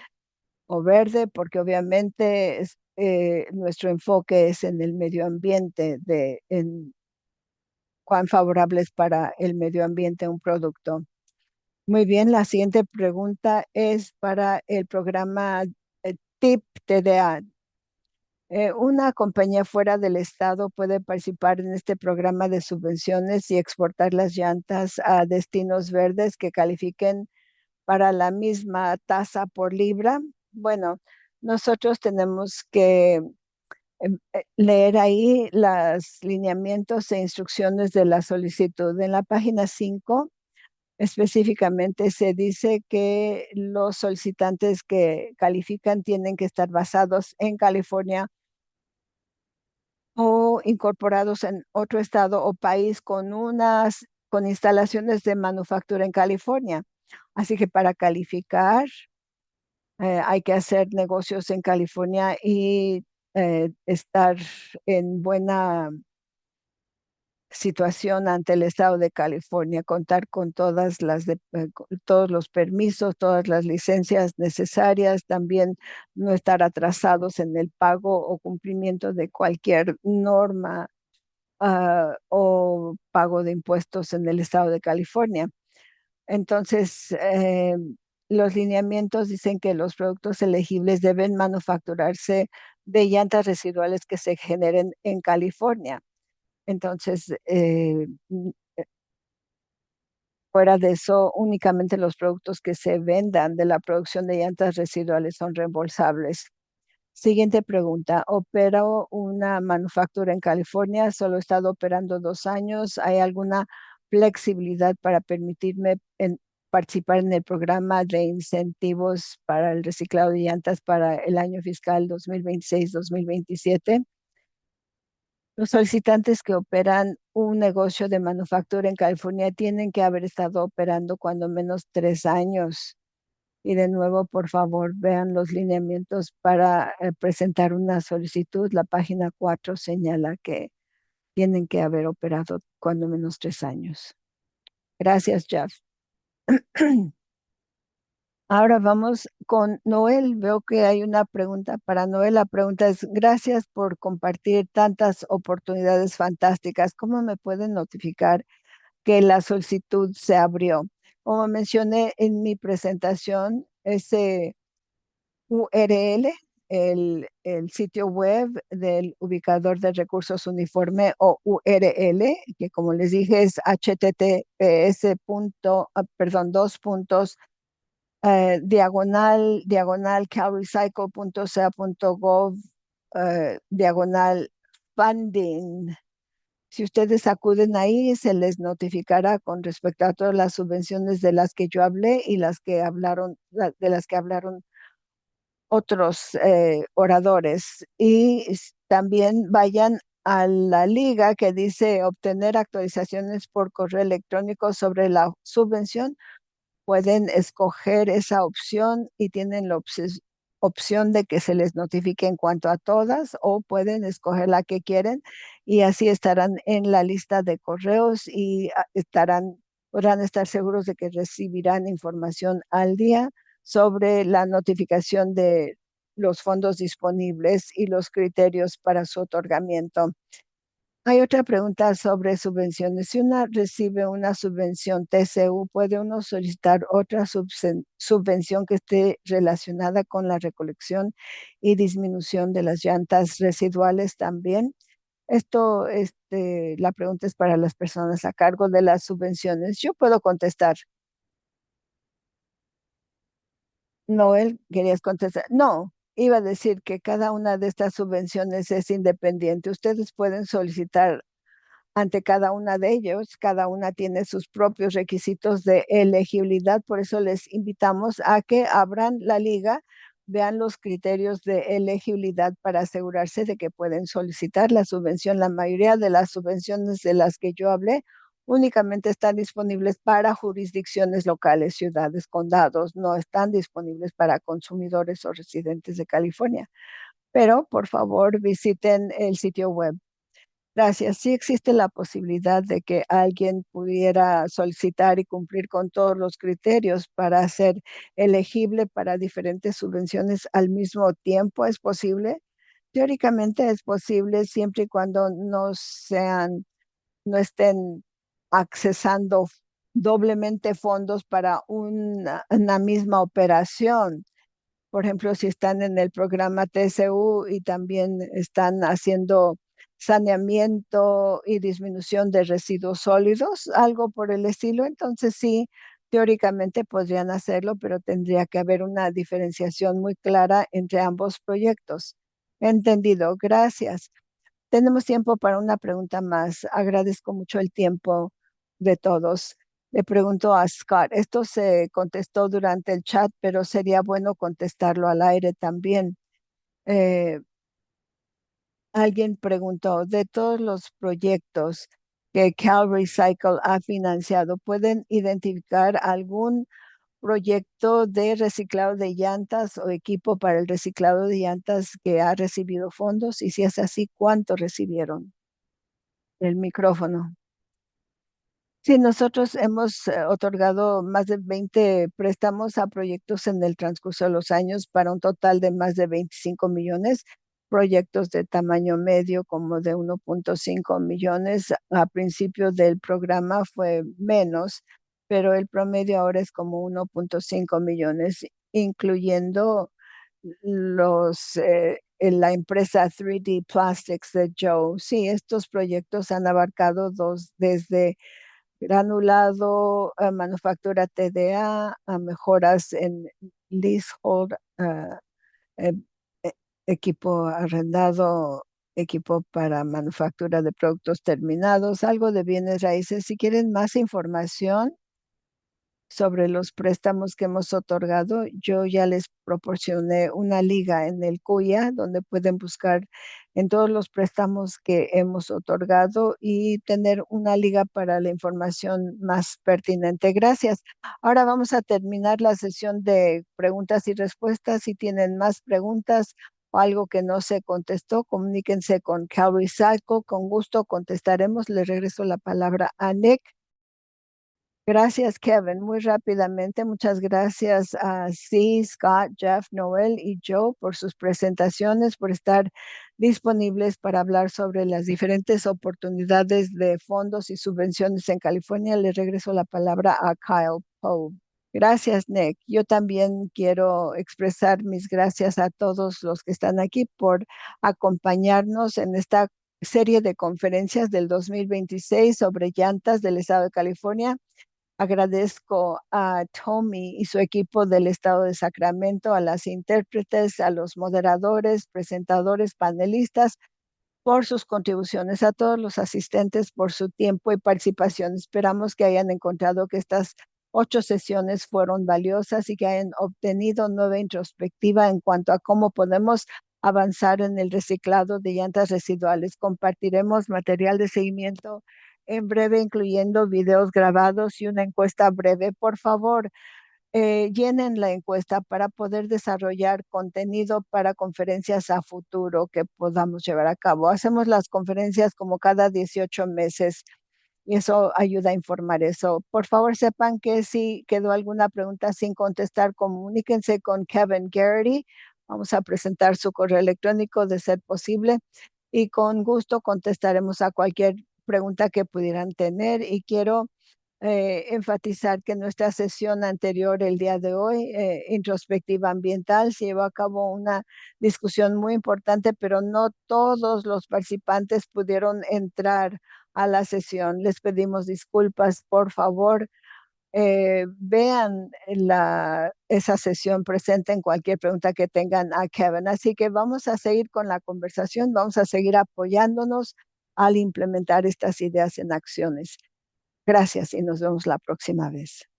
o verde, porque obviamente nuestro enfoque es en el medio ambiente, en cuán favorable es para el medio ambiente un producto. Muy bien, la siguiente pregunta es para el programa TIP TDA. Una compañía fuera del estado puede participar en este programa de subvenciones y exportar las llantas a destinos verdes que califiquen para la misma tasa por libra. Bueno, nosotros tenemos que leer ahí los lineamientos e instrucciones de la solicitud. En la página 5 específicamente se dice que los solicitantes que califican tienen que estar basados en California o incorporados en otro estado o país con instalaciones de manufactura en California. Así que para calificar hay que hacer negocios en California y estar en buena situación ante el estado de California, contar con todos los permisos, todas las licencias necesarias, también no estar atrasados en el pago o cumplimiento de cualquier norma o pago de impuestos en el estado de California. Entonces, los lineamientos dicen que los productos elegibles deben manufacturarse de llantas residuales que se generen en California. Entonces, fuera de eso, únicamente los productos que se vendan de la producción de llantas residuales son reembolsables. Siguiente pregunta. ¿Opero una manufactura en California? Solo he estado operando 2 años. ¿Hay alguna flexibilidad para permitirme participar en el programa de incentivos para el reciclado de llantas para el año fiscal 2026-2027? Los solicitantes que operan un negocio de manufactura en California tienen que haber estado operando cuando menos 3 años. Y de nuevo, por favor, vean los lineamientos para presentar una solicitud. La página 4 señala que tienen que haber operado cuando menos 3 años. Gracias, Jeff. Ahora vamos con Noel. Veo que hay una pregunta para Noel. La pregunta es, gracias por compartir tantas oportunidades fantásticas. ¿Cómo me pueden notificar que la solicitud se abrió? Como mencioné en mi presentación, ese URL, el sitio web del ubicador de recursos uniforme o URL, que como les dije es https perdón, dos puntos, diagonal calrecycle.ca.gov, diagonal funding. Si ustedes acuden ahí, se les notificará con respecto a todas las subvenciones de las que yo hablé y de las que hablaron otros oradores. Y también vayan a la liga que dice obtener actualizaciones por correo electrónico sobre la subvención. Pueden escoger esa opción y tienen la opción de que se les notifique en cuanto a todas, o pueden escoger la que quieren y así estarán en la lista de correos y podrán estar seguros de que recibirán información al día sobre la notificación de los fondos disponibles y los criterios para su otorgamiento. Hay otra pregunta sobre subvenciones. Si uno recibe una subvención TCU, ¿puede uno solicitar otra subvención que esté relacionada con la recolección y disminución de las llantas residuales también? La pregunta es para las personas a cargo de las subvenciones. Yo puedo contestar. Noel, ¿querías contestar? No, iba a decir que cada una de estas subvenciones es independiente. Ustedes pueden solicitar ante cada una de ellos. Cada una tiene sus propios requisitos de elegibilidad, por eso les invitamos a que abran la liga, vean los criterios de elegibilidad para asegurarse de que pueden solicitar la subvención. La mayoría de las subvenciones de las que yo hablé únicamente están disponibles para jurisdicciones locales, ciudades, condados, no están disponibles para consumidores o residentes de California. Pero por favor visiten el sitio web. Gracias. Sí existe la posibilidad de que alguien pudiera solicitar y cumplir con todos los criterios para ser elegible para diferentes subvenciones al mismo tiempo. ¿Es posible? Teóricamente es posible siempre y cuando no estén accesando doblemente fondos para una misma operación. Por ejemplo, si están en el programa TCU y también están haciendo saneamiento y disminución de residuos sólidos, algo por el estilo, entonces sí, teóricamente podrían hacerlo, pero tendría que haber una diferenciación muy clara entre ambos proyectos. Entendido, gracias. Tenemos tiempo para una pregunta más. Agradezco mucho el tiempo de todos. Le pregunto a Scott, esto se contestó durante el chat, pero sería bueno contestarlo al aire también. Eh, Alguien preguntó, de todos los proyectos que Cal Recycle ha financiado, ¿pueden identificar algún proyecto de reciclado de llantas o equipo para el reciclado de llantas que ha recibido fondos? Y si es así, ¿cuánto recibieron? El micrófono. Sí, nosotros hemos otorgado más de 20 préstamos a proyectos en el transcurso de los años para un total de más de 25 millones, proyectos de tamaño medio como de 1.5 millones. A principio del programa fue menos, pero el promedio ahora es como 1.5 millones, incluyendo en la empresa 3D Plastics de Joe. Sí, estos proyectos han abarcado desde granulado, manufactura TDA, a mejoras en leasehold, eh, e- equipo arrendado, equipo para manufactura de productos terminados, algo de bienes raíces. Si quieren más información sobre los préstamos que hemos otorgado, yo ya les proporcioné una liga en el CUYA donde pueden buscar en todos los préstamos que hemos otorgado y tener una liga para la información más pertinente. Gracias. Ahora vamos a terminar la sesión de preguntas y respuestas. Si tienen más preguntas o algo que no se contestó, comuníquense con Cal Recycle. Con gusto contestaremos. Le regreso la palabra a Nick. Gracias, Kevin. Muy rápidamente, muchas gracias a C, Scott, Jeff, Noel y Joe por sus presentaciones, por estar disponibles para hablar sobre las diferentes oportunidades de fondos y subvenciones en California. Le regreso la palabra a Kyle Poe. Gracias, Nick. Yo también quiero expresar mis gracias a todos los que están aquí por acompañarnos en esta serie de conferencias del 2026 sobre llantas del estado de California. Agradezco a Tommy y su equipo del estado de Sacramento, a las intérpretes, a los moderadores, presentadores, panelistas, por sus contribuciones, a todos los asistentes por su tiempo y participación. Esperamos que hayan encontrado que estas 8 sesiones fueron valiosas y que hayan obtenido nueva introspectiva en cuanto a cómo podemos avanzar en el reciclado de llantas residuales. Compartiremos material de seguimiento en breve, incluyendo videos grabados y una encuesta breve. Por favor, llenen la encuesta para poder desarrollar contenido para conferencias a futuro que podamos llevar a cabo. Hacemos las conferencias como cada 18 meses y eso ayuda a informar eso. Por favor, sepan que si quedó alguna pregunta sin contestar, comuníquense con Kevin Garrity. Vamos a presentar su correo electrónico de ser posible. y con gusto contestaremos a cualquier pregunta que pudieran tener. Y quiero enfatizar que nuestra sesión anterior, el día de hoy, introspectiva ambiental, se llevó a cabo una discusión muy importante, pero no todos los participantes pudieron entrar a la sesión. Les pedimos disculpas, por favor. Vean esa sesión, presenten cualquier pregunta que tengan a Kevin. Así que vamos a seguir con la conversación, vamos a seguir apoyándonos al implementar estas ideas en acciones. Gracias y nos vemos la próxima vez.